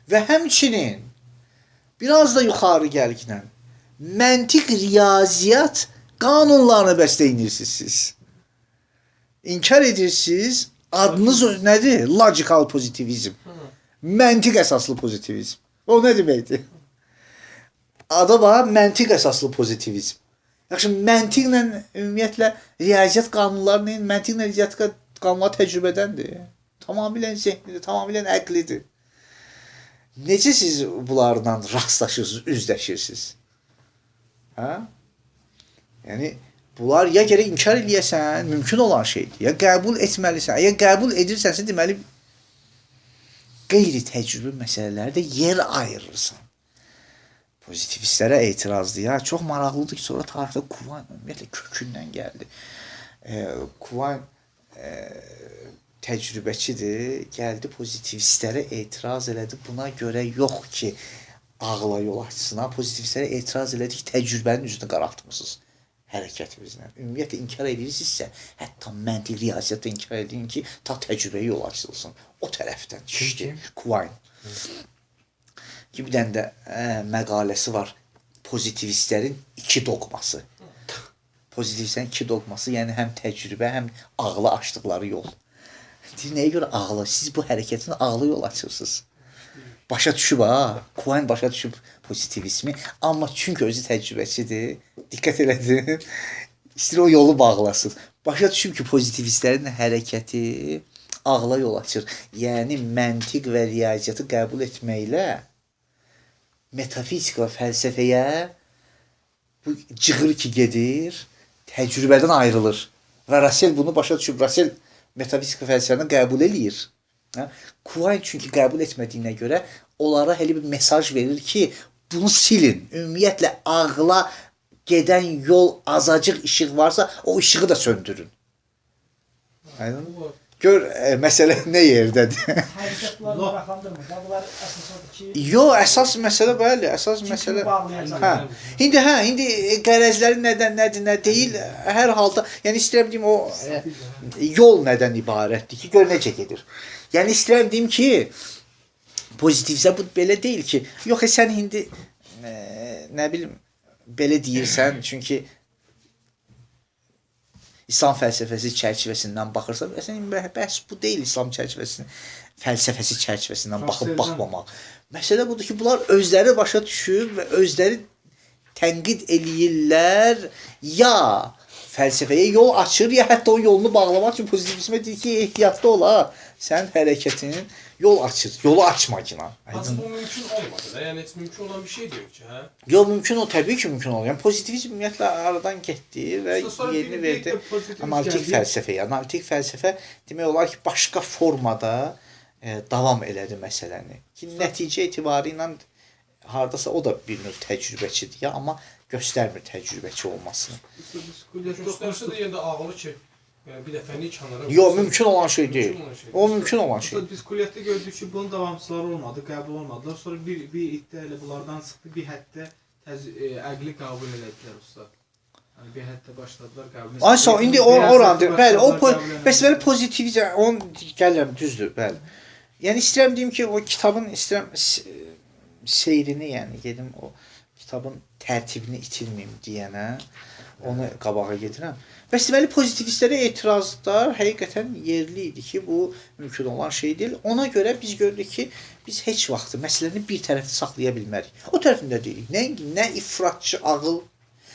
Və həmçinin biraz da yuxarı gəlginə məntiq, riyaziyyat qanunlarını bəstəyinirsiniz siz. İnkar edirsiniz, adınız nədir? Logical pozitivizm. Məntiq əsaslı pozitivizm. O nə deməkdir? Adı var, məntiq əsaslı pozitivizm. Yaxşı, məntiqlə ümumiyyətlə riyaziyyat qanunları, məntiqlə riyaziyyat qanunları təcrübədəndir. Tamamilə zehnidir, tamamilə əqlidir. Necə siz bunlarla rastlaşırsınız, üzləşirsiniz? Hə? Yəni, bunlar ya gərək inkar eləyəsən, mümkün olan şeydir, ya qəbul etməlisən. Əgər qəbul edirsənsə, deməli, qeyri-təcrübə məsələlərdə yer ayırırsan. Pozitivistlərə etirazdır. Ya, çox maraqlıdır ki, sonra tarixdə Kuvayn ümumiyyətlə kökündən gəldi. Kuvayn təcrübəçidir, gəldi pozitivistlərə etiraz elədi. Buna görə yox ki, ağla yol açsına. Pozitivistlərə etiraz elədi ki, təcrübənin üzünü qaraltmısınız hərəkətimizlə. Ümumiyyətlə inkar edirsinizsə, hətta məntiq riyaziyyatda inkar edin ki, ta təcrübəyə yol açılsın. O tərəfdən işdir Kuvayn. Ki, bir dənə də məqaləsi var. Pozitivistlərin iki dogması. Pozitivistlərin iki dogması, yəni həm təcrübə, həm ağla açdıqları yol. Deyir, nəyə görə ağla? Siz bu hərəkətin ağla yol açırsınız. Başa düşüb ha. Kuvayn başa düşüb pozitivizmi. Amma çünki özü təcrübəçidir. Diqqət elədin. İstəyir o yolu bağlasın. Başa düşüb ki, pozitivistlərin hərəkəti ağla yol açır. Yəni, məntiq və riyaziyyatı qəbul etməklə metafizik və fəlsəfəyə bu cığır ki gedir, təcrübədən ayrılır. Və Russell bunu başa düşüb. Russell metafizik və fəlsəfəni qəbul eləyir. Kuvayn çünki qəbul etmədiyinə görə onlara elə bir mesaj verir ki, bunu silin. Ümumiyyətlə ağla gedən yol, azacıq işıq varsa, o işığı da söndürün. Aynen. Gör, məsələ nə yerdədir? Hərəkətlər maraqlandırmır. Bunlar əsas ki... Yox, əsas məsələ bəli, əsas məsələ... İndi qərəzləri nədən, nə deyil, hər halda, yəni istəyirəm deyim, o yol nədən ibarətdir ki, gör necə gedir. Yəni istəyirəm deyim ki, pozitivsə bu belə deyil ki, yox, sən indi, nə bilim, belə deyirsən, çünki İslam fəlsəfəsi çərçivəsindən baxırsa, bəhs bu deyil İslam çərçivəsinin fəlsəfəsi çərçivəsindən baxıb baxmamaq. Məsələ budur ki, bunlar özləri başa düşüb və özləri tənqid eləyirlər, ya fəlsəfəyə yol açır, ya hətta o yolunu bağlamaq üçün pozitivizmə deyir ki, ehtiyatlı ol ha. Sən hərəkətinin yol açır, yolu açma ki. Ancaq bu mümkün olmadı da. Yəni heç mümkün olan bir şey deyil ki, hə? Yo, mümkün o, təbii ki mümkün olur. Yəni pozitivizm ümumiyyətlə aradan getdi və Sonra yerini bir verdi də pozitivizm analitik gəldi. fəlsəfəyə. Analitik fəlsəfə demək olar ki, başqa formada davam elədi məsələni. Ki nəticə etibarı ilə hardasa o da bir növ təcrübəçidir ya, amma göstərmir təcrübəçi olmasını. Göstərsə də yenə də ağlı ki, yəni bir dəfəni kənara. Yo, mümkün olan şey deyil. O mümkün olan şey. Biz kuliyyətdə gördük ki, bunun davamçıları olmadı, qəbul olmadılar. Sonra bir iddia elə bunlardan çıxdı, bir həddə əqli qəbul elədilər usta. Yəni bir həddə başladılar qəbul. Ay sağ, indi orandır. Bəli, o bəs pozitivizm, onu gəlirəm, düzdür, bəli. Yəni istəyirəm deyim ki, o kitabın istəyirəm seyrini, yəni gedim o kitabın tərtibini itirməyim deyənə onu qabağa gedirəm. Bəs deməli pozitivistlərə etirazlar həqiqətən yerli idi ki, bu mümkün olan şey deyil. Ona görə biz gördük ki, biz heç vaxt məsələni bir tərəfdə saxlaya bilmərik. O tərəfində deyilik. Nə ifratçı ağıl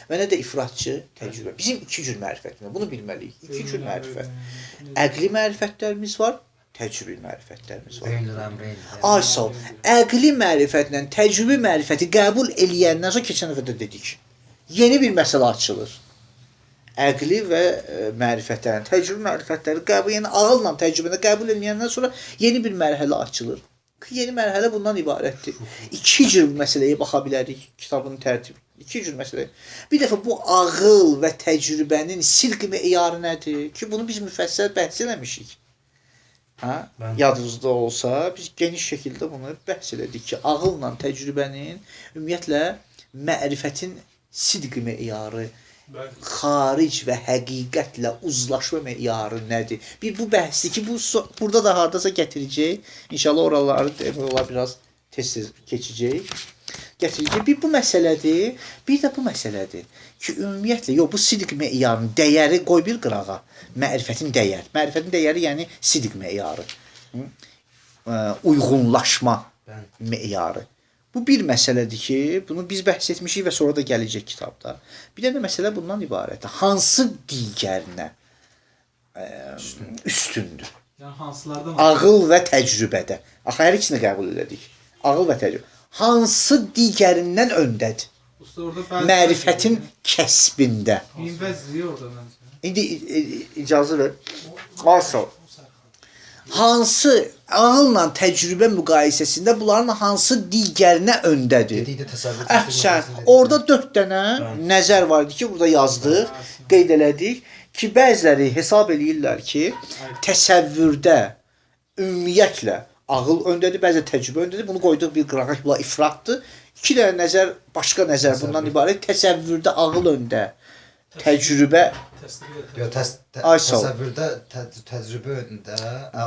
və nə də ifratçı təcrübə. Bizim iki cür mərifətimiz. Bunu bilməliyik. İki cür mərifət. Əqli mərifətlərimiz var, təcrübi mərifətlərimiz var. Ay sağ ol. Əqli mərifətlə təcrübi mərifəti qəbul eləyəndən sonra keçən dəfə də dedik. Yeni bir məsələ açılır. Əqli və mərifətlərin, təcrübi mərifətləri qəbul, yəni ağılla təcrübəni qəbul edəndən sonra yeni bir mərhələ açılır. Yeni mərhələ bundan ibarətdir. İki cür məsələyə baxa bilərik kitabın tərtibi. İki cür məsələ. Bir dəfə bu ağıl və təcrübənin silq meyarı nədir ki, bunu biz müfəssəl bəhs eləmişik. Hə? Yadınızda olsa, biz geniş şəkildə bunu bəhs elədik ki, ağılla təcrübənin ümumiyyətlə mərifətin sidq meyarı, xaric və həqiqətlə uzlaşma meyarı nədir? Bir bu bəhsdir ki, burada da hardasa gətirəcək. İnşallah oraları demək olar biraz tez-tez keçəcək. Gətirəcək. Bir bu məsələdir, bir də bu məsələdir ki, ümumiyyətlə, bu sidq meyarının dəyəri qoy bir qırağa. Mərifətin dəyəri. Mərifətin dəyəri yəni sidq meyarı. Uyğunlaşma meyarı. Bu bir məsələdir ki, bunu biz bəhs etmişik və sonra da gələcək kitabda. Bir də məsələ bundan ibarətdir. Hansı digərinə üstündür? Yəni hansılardan? Ağıl və təcrübədə. Axı hər ikisini qəbul elədik. Ağıl və təcrübə. Hansı digərindən öndədir? Usta orada bəzi Mərifətin kəsbində. minvəzliyi orada məncə. İndi icazə ver. Asıl. Hansı ağılla təcrübə müqayisəsində bunların hansı digərinə öndədir? Sən orada 4 dənə nəzər var idi ki, burada yazdıq, qeyd elədik ki, bəziləri hesab eləyirlər ki, təsəvvürdə ümumiyyətlə ağıl öndədir, bəzi təcrübə öndədir. Bunu qoyduq bir qırağa, bu ifratdır. 2 dənə nəzər, başqa nəzər bundan ibarət. Təsəvvürdə ağıl öndə, təcrübə Təsəvvürdə təcrübə öndə,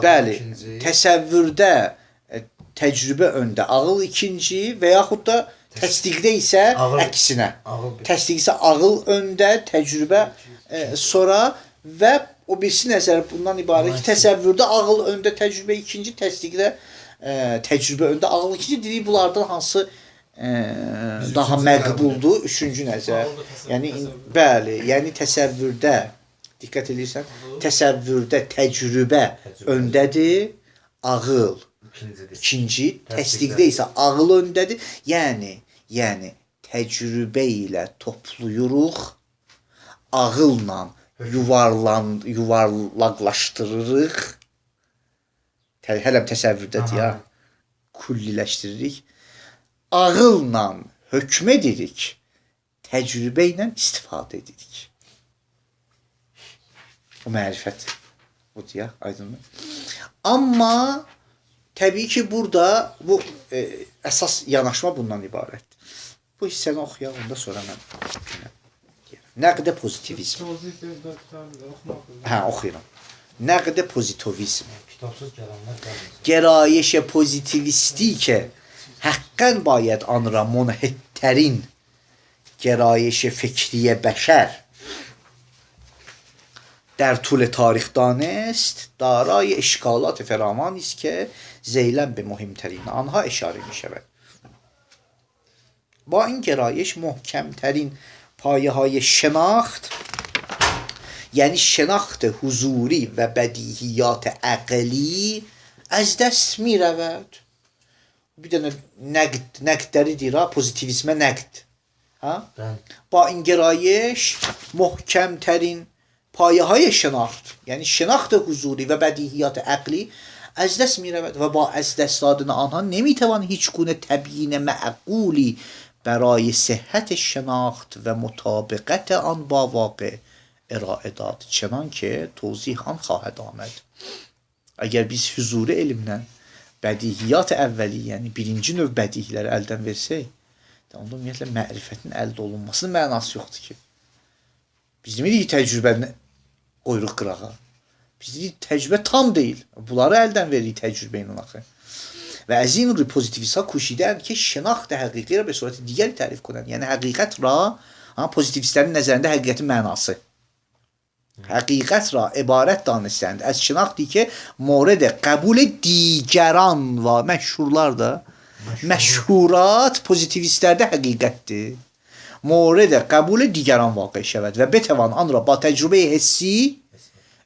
bəli, təsəvvürdə təcrübə öndə, ağıl ikinci və yaxud da təsdiqdə isə əksinə. Təsdiq isə ağıl öndə, təcrübə sonra və o birisi nəzər bundan ibarət ki, təsəvvürdə ağıl öndə, təcrübə ikinci, təsdiqdə təcrübə öndə, ağıl ikinci dedik, bunlardan hansı daha məqbuldur, üçüncü nəzər. Yəni bəli, yəni təsəvvürdə diqqət edirsən, təsəvvürdə təcrübə öndədir, ağıl ikinci, təsdiqdə isə ağıl öndədir. Yəni təcrübə ilə toplayırıq, ağılla yuvarlaqlaşdırırıq. Hələm təsəvvürdədir ya, kulliləşdiririk. Ağılla hökm edirik, təcrübə ilə istifadə edirik. Bu mərifət. Budur ya, aydınmı? Amma təbii ki, burada bu əsas yanaşma bundan ibarətdir. Bu hissəni oxuyaq, ondan sonra mən deyirəm. Nəqdə pozitivizm. Hə, oxuyuram. Nəqdə pozitivizm. Gərayişə pozitivistik həqqən bayəd anra monhəttərin gərayişə fikriyə bəşər در طول تاریخ دانست دارای اشکالات فراوانی است که ذیلا به مهمترین آنها اشاره می شود. با این گرایش محکمترین پایه های شناخت Yəni şənaxt huzuri və bədihiyyat əqli az dəst mi rəvəd. Bir dənə nəqdləri deyir ha, pozitivizmə nəqd. Ha? با این گرایش محکمترین پایه های شناخت یعنی شناخت حضوری و بدیهیات عقلی از دست می رود و با از دست دادن آنها نمی توان هیچ گونه تبیین معقولی برای صحت شناخت و مطابقت آن با واقع ارائه داد چنان که توضیح آن خواهد آمد. اگر biz huzuri elmlə bədihiyyat əvvəli, yəni birinci növ bədihləri əldən versək, onda ümumiyyətlə mərifətin əldə olunmasının mənası yoxdur ki. Biz demirik təcrübəni qoyuruq qırağa. Biz deyirik təcrübə tam deyil. Bunları əldən veririk təcrübə ilə axı. Və از این روی پوزیتیویست ها کوشیدن که شناخت حقیقی را به صورت دیگری تعریف کنند. یعنی حقیقت را پوزیتیویستlərin nəzərində həqiqətin mənası. حقیقت را عبارت دانستند از شناختی که مورد قبول دیگران و مشهورlar da məşhurat pozitivistlərdə həqiqətdir. Mورد قبول دیگران واقع شود و بتوان آن را با تجربه حسی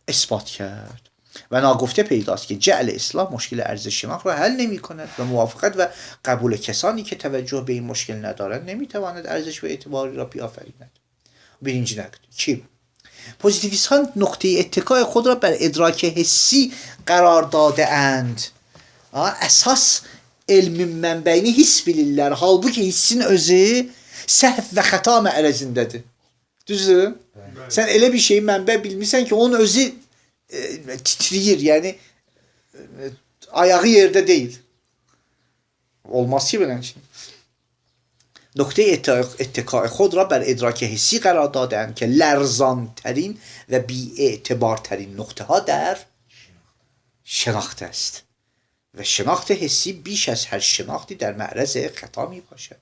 اثبات کرد. و ناگفته پیداست که جعل اسلام مشکل ارزش شناخت را حل نمی کند و موافقت و قبول کسانی که توجه به این مشکل ندارند نمی تواند ارزش و اعتباری را بیافریند. birinci نقد. کی؟ پوزیتیویست ها نقطه اتکای خود را بر ادراک حسی قرار داده اند. اساس elmin mənbəyini hiss bilirlər. Halbuki hissin özü səhv və xəta məərəzindədir. Düzdür? Sən elə bir şeyi mənbə bilmirsən ki, onun özü titriyir. Yəni ayağı yerdə deyil. Olmaz ki belə şey. نقطه اتکای خود را بر ادراک حسی قرار دادند که لرزان ترین و بی اعتبار ترین نقطه ها در شناخت است و شناخت حسی بیش از هر شناختی در معرض خطا می باشد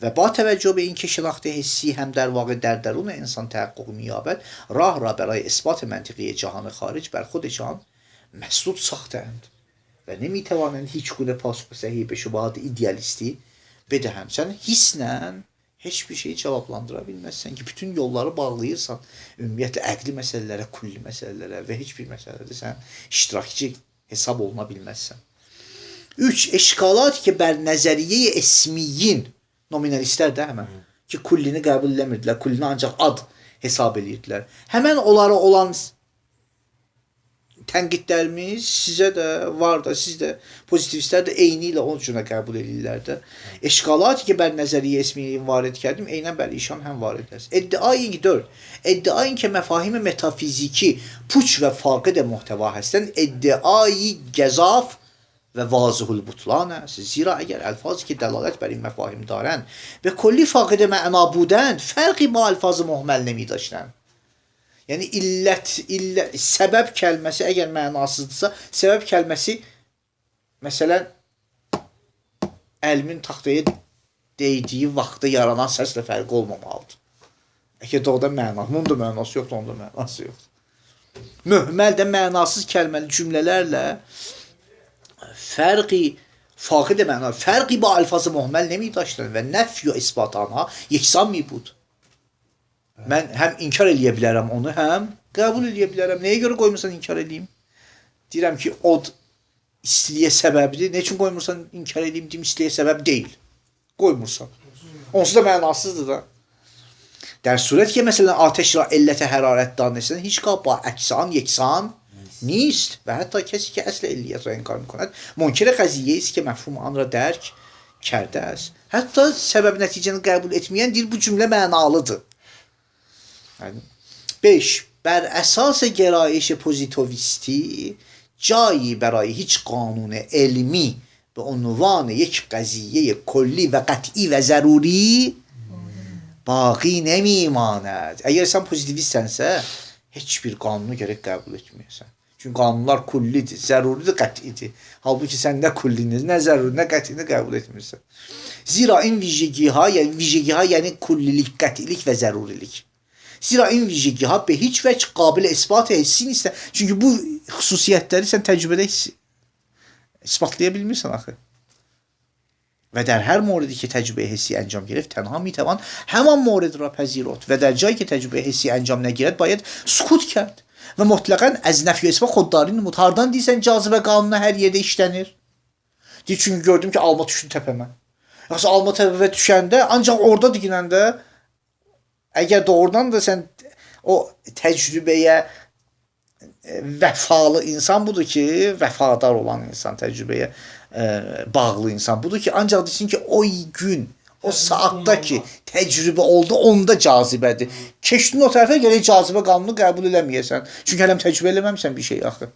و با توجه به اینکه شناخت حسی هم در واقع در درون انسان تحقق می یابد راه را برای اثبات منطقی جهان خارج بر خودشان مسدود ساختند و نمی توانند هیچ گونه پاسخ صحیح به şübhat ایدئالیستی بدهند. Sən hisslə heç bir şeyi cavablandıra bilməzsən ki, bütün yolları bağlayırsan ümumiyyətlə əqli məsələlərə, kulli məsələlərə və heç bir məsələdə sən iştirakçı hesab oluna bilməzsən. 3. Eşkalat ki bər nəzəriyə esmiyin nominalistlər də həmən ki kullini qəbul eləmirdilər, kullini ancaq ad hesab edirdilər. Həmən onlara olan tənqidlərimiz sizə də var da, siz də pozitivistlər də eyni ilə onun üçün qəbul edirlər də. Eşkalat ki bər nəzəriyə esmiyin varid kərdim, eynən bəli işan həm varid edərs. İddiayın 4. İddiayın ki məfahim metafiziki puç və faqid muhteva هستند ادعای گزاف و واضح البطلان است زیرا اگر الفاظی که دلالت بر این مفاهیم دارند به کلی فاقد معنا بودند فرقی با الفاظ مهمل نمی داشتند. Yəni səbəb kəlməsi əgər mənasızdırsa, səbəb kəlməsi məsələn əlmin taxtaya değdiyi vaxtda yaranan səslə fərqi olmamalıdır. Əgər doğruda mənası, bunun da mənası yoxdur, onun da mənası yoxdur. Mühməl də mənasız kəlməli cümlələrlə فرقی با الفاظ محمل نمی داشتن و نفی و اثبات آنها یکسان می بود. Mən həm inkar eləyə bilərəm onu, həm qəbul eləyə bilərəm. Nəyə görə qoymursan inkar eləyim? Deyirəm ki, od istiliyə səbəbidir. Nə üçün qoymursan inkar eləyim? Deyim, istiliyə səbəb deyil. Qoymursan. Onsuz da mənasızdır da. در صورتی که مثلا آتش را علت حرارت دانستن هیچگاه با اجسام یکسان نیست و حتی کسی که اصل علیت را انکار میکند منکر قضیه است که مفهوم آن را درک کرده است. حتی səbəb nəticəni qəbul etməyən deyir bu cümlə mənalıdır. 5. بر اساس گرایش پوزیتیویستی جایی برای هیچ قانون علمی به عنوان یک قضیه کلی و قطعی و ضروری باقی نمیماند. Əgər sən pozitivistsənsə heç bir qanunu gərək qəbul etməyəsən. Çünki qanunlar kullidir, zəruridir, qətidir. Halbuki sən nə kullini, nə zəruri, nə qətini qəbul etmirsən. Zira in vijgiha yəni kullilik, qətilik və zərurilik. Zira in vijgiha be heç vəc qabil isbat hissin istə. Çünki bu xüsusiyyətləri sən təcrübədə isbatlaya bilmirsən axı. و در هر موردی که تجربه حسی انجام گرفت تنها میتوان همان مورد را پذیرفت و در جایی که تجربه حسی انجام نگیرد باید سکوت کرد و مطلقاً از نفی و اثبات خودداری نمود. Hardan deyirsən cazibə qanunu hər yerdə işlənir? Deyir, çünki gördüm ki, alma düşdü təpəmə. Yoxsa alma təpəmə düşəndə ancaq orada dikinəndə əgər doğrudan da sən o təcrübəyə vəfalı insan budur ki, vəfadar olan insan, təcrübəyə bağlı insan budur ki, ancaq desin ki, o gün, o saatda ki, təcrübə oldu, onda cazibədir. Keçdin o tərəfə gələk cazibə qanunu qəbul eləməyəsən. Çünki hələm təcrübə eləməmsən bir şey axı.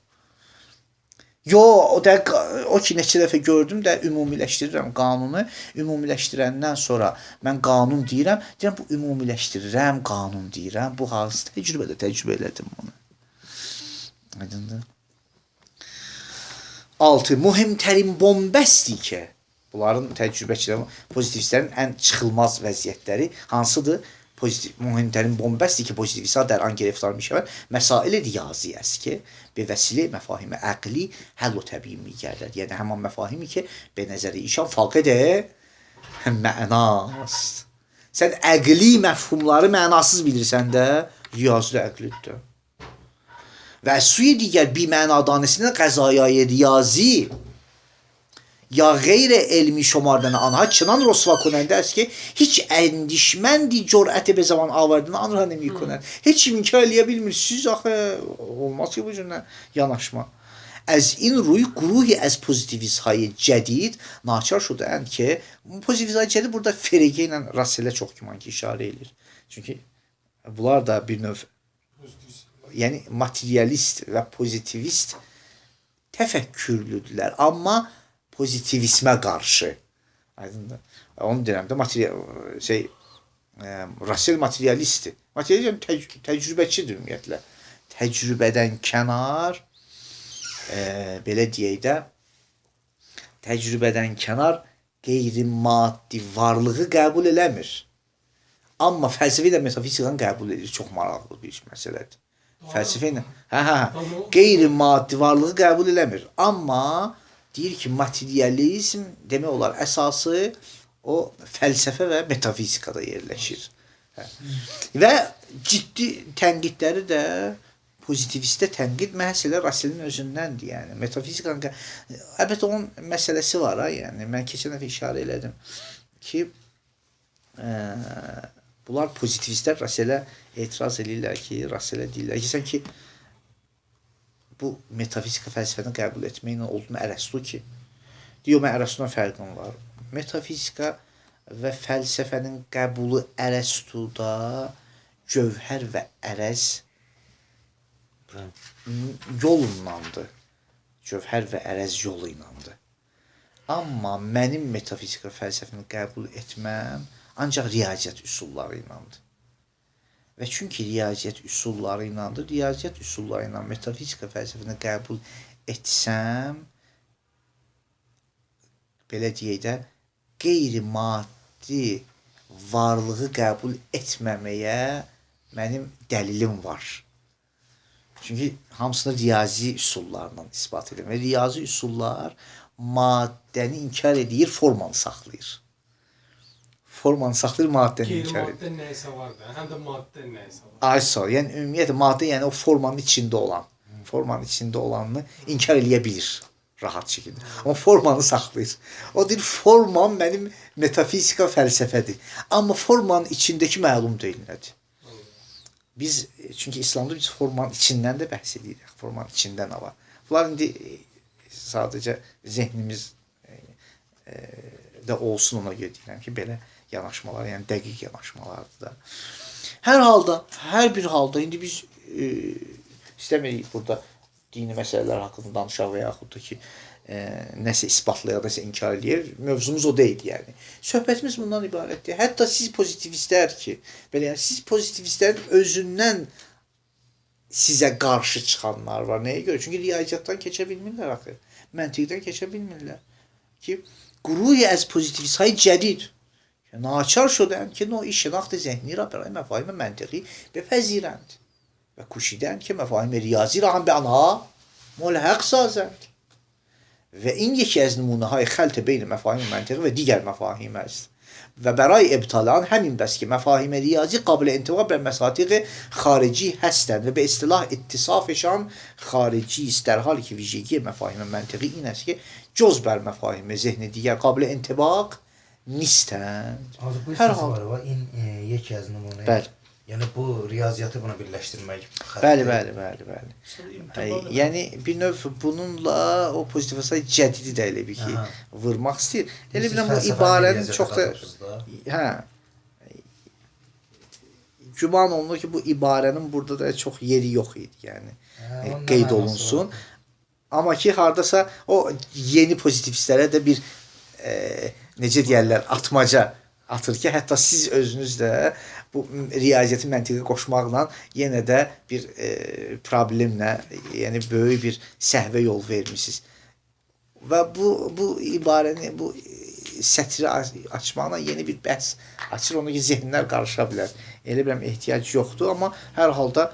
Yo, o ki, neçə dəfə gördüm də ümumiləşdirirəm qanunu. Ümumiləşdirəndən sonra mən qanun deyirəm. Deyirəm, bu ümumiləşdirirəm, qanun deyirəm. Bu hansı təcrübədə təcrübə elədim bunu. Aydındır. 6. Mühimtərin bombəsdir ki, bunların təcrübəçilərin, pozitivistlərin ən çıxılmaz vəziyyətləri hansıdır? مهمترین بنبستی که پوزیتیویست‌ها در آن گرفتار می‌شوند مسائل ریاضی است که به وسیله مفاهیم عقلی حل و تبیین می‌گردد. یعنی همان مفاهیمی که به نظر ایشان فاقد mənasıdır. Sən əqli məfhumları mənasız bilirsən də, riyazi də əqlidir. Və سوی دیگر بی‌معنا دانستن قضایای ریاضی یا غیر علمی شماردن آنها چنان رسوا کننده است که هیچ اندیشمندی جرأت به زبان آوردن آن را نمی کند. هیچ inkar eləyə siz axı olmaz ki bu cür yanaşma. از این روی گروهی از پوزیتیویست های جدید ناچار شدند که پوزیتیویست های جدید burada Frege ilə Russellə çox güman ki işarə edir. Çünki bunlar da bir növ yəni materialist və pozitivist təfəkkürlüdülər. Amma pozitivizmə qarşı. Aydındır. Onu deyirəm də Russell materialistdir. Materializm təcrübəçidir ümumiyyətlə. Təcrübədən kənar belə deyək də təcrübədən kənar qeyri-maddi varlığı qəbul eləmir. Amma fəlsəfə ilə metafizikanı qəbul edir. Çox maraqlı bir məsələdir. Fəlsəfə ilə qeyri-maddi varlığı qəbul eləmir. Amma deyir ki, materializm demək olar əsası o fəlsəfə və metafizikada yerləşir. Və ciddi tənqidləri də pozitivistə tənqid məhz elə Russellin özündəndir. Yəni metafizikanın əlbəttə onun məsələsi var ha, yəni mən keçən dəfə işarə elədim ki, bunlar pozitivistlər Russellə etiraz edirlər ki, Russellə deyirlər ki, sən ki bu metafizika fəlsəfəni qəbul etməklə olduğunu Ərəstu ki, deyir, mən Ərəstudan fərqim var. Metafizika və fəlsəfənin qəbulu Ərəstuda cövhər və ərəz yolundandır. Cövhər və ərəz yolu ilandır. Amma mənim metafizika fəlsəfəni qəbul etməm ancaq riyaziyyat üsulları ilandır. Və çünki riyaziyyat üsulları ilandır, riyaziyyat üsulları ilə metafizika fəlsəfəni qəbul etsəm, belə deyək də, qeyri-maddi varlığı qəbul etməməyə mənim dəlilim var. Çünki hamısını riyazi üsullarla ispat edir. Və riyazi üsullar maddəni inkar edir, formanı saxlayır. Formanı saxlayır, maddəni inkar edir. Qeyri-maddə nəysə var da, həm də maddə nəysə var. Aysa, yəni ümumiyyətlə maddə, yəni o formanın içində olan, formanın içində olanını inkar eləyə bilir rahat şəkildə. Amma formanı saxlayır. O deyir, forman mənim metafizika fəlsəfədir. Amma formanın içindəki məlum deyil nədir. Biz, çünki İslamda biz formanın içindən də bəhs edirik. Formanın içində nə var? Bunlar indi sadəcə zehnimiz də olsun ona görə deyirəm ki, belə yanaşmalar, yəni dəqiq yanaşmalardır da. Hər halda, hər bir halda indi biz istəmirik burada dini məsələlər haqqında danışaq və yaxud da ki, nəsə isbatlayaq, nəsə inkar eləyək. Mövzumuz o deyil, yəni. Söhbətimiz bundan ibarətdir. Hətta siz pozitivistlər ki, belə yəni siz pozitivistlərin özündən sizə qarşı çıxanlar var. Nəyə görə? Çünki riyaziyyatdan keçə bilmirlər axı. Məntiqdən keçə bilmirlər. Ki, قروهی از پوزیتیویست های جدید که ناچار شدند که نوعی شناخت ذهنی را برای مفاهیم منطقی بپذیرند و کوشیدند که مفاهیم ریاضی را هم به آنها ملحق سازند və in yeki əz nümunəhəy xəlte beyn məfahim məntiqi və digər məfahim əz. Və bəray ibtalan həmin bəs ki, məfahim riyazi qabil intiba bə məsatiq xarici həstən və be istilah ittisafşan xarici ist در حالی که ویژگی مفاهیم منطقی این است که جز بر مفاهیم ذهن دیگر قابل انطباق نیستند. Bu Hər istisnaları var. İn yek az nümunə. Bəli. Yəni bu riyaziyyatı buna birləşdirmək. Bəli. Yəni bir növ bununla o pozitiv əsas cədidi də elə bir ki, Aha. vurmaq istəyir. Elə Siz bilən bu fəlsəfəni ibarənin riyaziyyata çox da qatırsınız da. güman olunur ki, bu ibarənin burada da çox yeri yox idi, yəni Ondan qeyd mənası olunsun. var. Amma ki, hardasa o yeni pozitivistlərə də bir necə deyərlər, atmaca atır ki, hətta siz özünüz də bu riyaziyyəti məntiqi qoşmaqla yenə də bir problemlə, yəni böyük bir səhvə yol vermisiniz. Və bu ibarəni, bu sətri açmaqla yeni bir bəhs açır, ona ki, zehnlər qarışa bilər. Elə biləm ehtiyac yoxdur, amma hər halda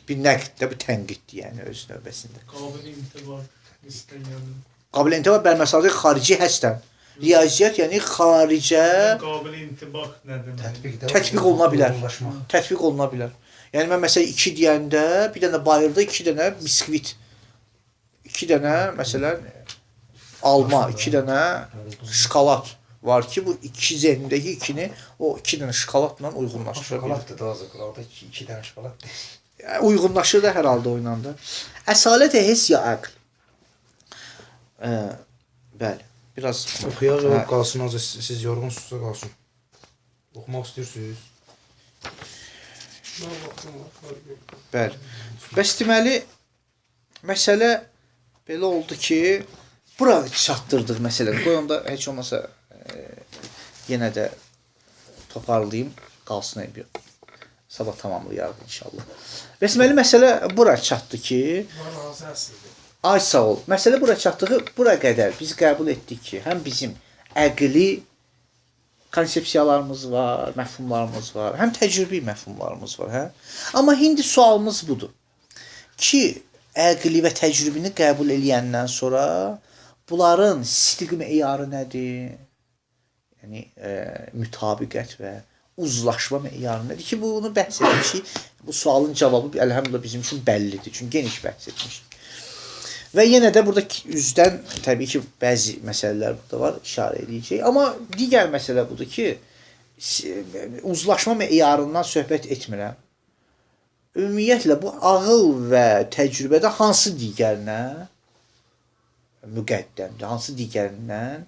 bir nəqddə, bir tənqiddir, yəni öz növbəsində. Qabil intibaq istəyən. Qabil intibaq bər məsadiq xarici həstən. Riyaziyyat yəni xaricə Qabil intibaq nə demək? tətbiq oluna bilər. Uyğunlaşmaq. Tətbiq oluna bilər. Yəni mən məsələn 2 deyəndə bir dənə bayırda 2 dənə biskvit, 2 dənə məsələn alma, 2 dənə şokolad var ki, bu iki zehnindəki ikini o 2 dənə şokoladla uyğunlaşdıra bilər. Şokolad da daha qıraqda 2 dənə şokolad. Uyğunlaşır da hər halda oynanda. Əsalət hiss ya aql. Bəli. Biraz Oxuyaq, qalsın az siz yorğunsunuzsa qalsın. Oxumaq istəyirsiniz? Bəli. Bəs deməli məsələ belə oldu ki, bura çatdırdıq məsələn. Qoy onda heç olmasa yenə də toparlayım, qalsın bir. Sabah tamamlayarıq inşallah. Bəs deməli məsələ bura çatdı ki, Var hansı əsrdir? ay sağ ol. Məsələ bura çatdığı bura qədər biz qəbul etdik ki, həm bizim əqli konsepsiyalarımız var, məfhumlarımız var, həm təcrübi məfhumlarımız var, hə? Amma indi sualımız budur ki, əqli və təcrübini qəbul eləyəndən sonra bunların sidq meyarı nədir? Yəni mütabiqət və uzlaşma meyarı nədir ki, bunu bəhs etmişik. Bu sualın cavabı əlhəmdülillah bizim üçün bəllidir. Çünki geniş bəhs etmişik. Və yenə də burada üzdən təbii ki, bəzi məsələlər burada var, işarə edəcək. Amma digər məsələ budur ki, uzlaşma meyarından söhbət etmirəm. Ümumiyyətlə, bu ağıl və təcrübədə hansı digərinə müqəddəmdir, hansı digərindən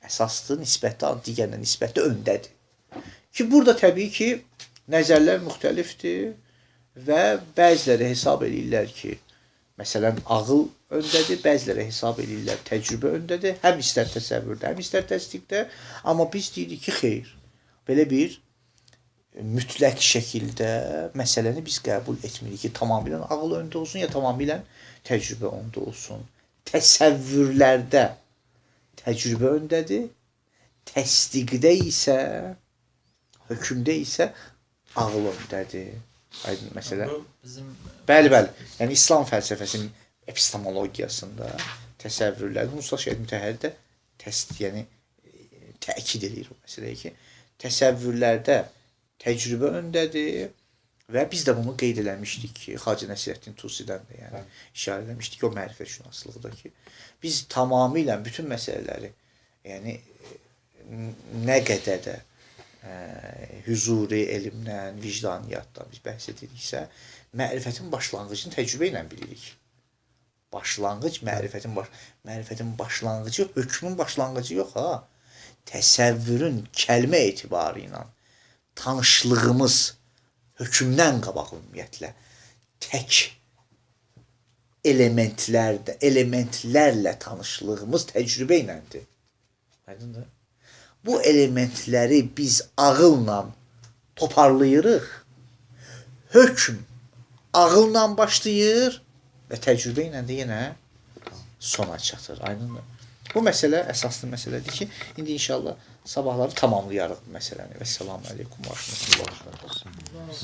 əsasdır, nisbətdə, digərinə nisbətdə öndədir. Ki, burada təbii ki, nəzərlər müxtəlifdir və bəziləri hesab edirlər ki, məsələn, ağıl öndədir, bəziləri hesab edirlər, təcrübə öndədir, həm istər təsəvvürdə, həm istər təsdiqdə, amma biz deyirik ki, xeyr, belə bir mütləq şəkildə məsələni biz qəbul etmirik ki, tamamilə ağıl öndə olsun, ya tamamilə təcrübə öndə olsun. Təsəvvürlərdə təcrübə öndədir, təsdiqdə isə, hökmdə isə ağıl öndədir. Aydın məsələ. Bəli. Yəni İslam fəlsəfəsinin epistemologiyasında təsəvvürlər Musa Şəhid Mütəhhəri də yəni təkid edir o məsələyə ki, təsəvvürlərdə təcrübə öndədir və biz də bunu qeyd eləmişdik ki, Hacı Nəsirəddin Tusidən də yəni işarə eləmişdik o mərifətşünaslığında ki, biz tamamilə bütün məsələləri yəni nə qədər də hüzuri elmdən, vicdaniyyatdan biz bəhs ediriksə, mərifətin başlanğıcını təcrübə ilə bilirik. Başlanğıc mərifətin başlanğıcı, hökmün başlanğıcı yox ha. Təsəvvürün kəlmə etibarı ilə tanışlığımız hökmdən qabaq ümumiyyətlə tək elementlərlə tanışlığımız təcrübə iləndir. Aydındır? Bu elementləri biz ağılla toparlayırıq. Hökm ağılla başlayır və təcrübə ilə də yenə sona çatır. Aydındır? Bu məsələ əsaslı məsələdir ki, indi inşallah sabahları tamamlayarıq bu məsələni. Vəssalamu aleykum və rəhmətullahi və bərəkətuhu.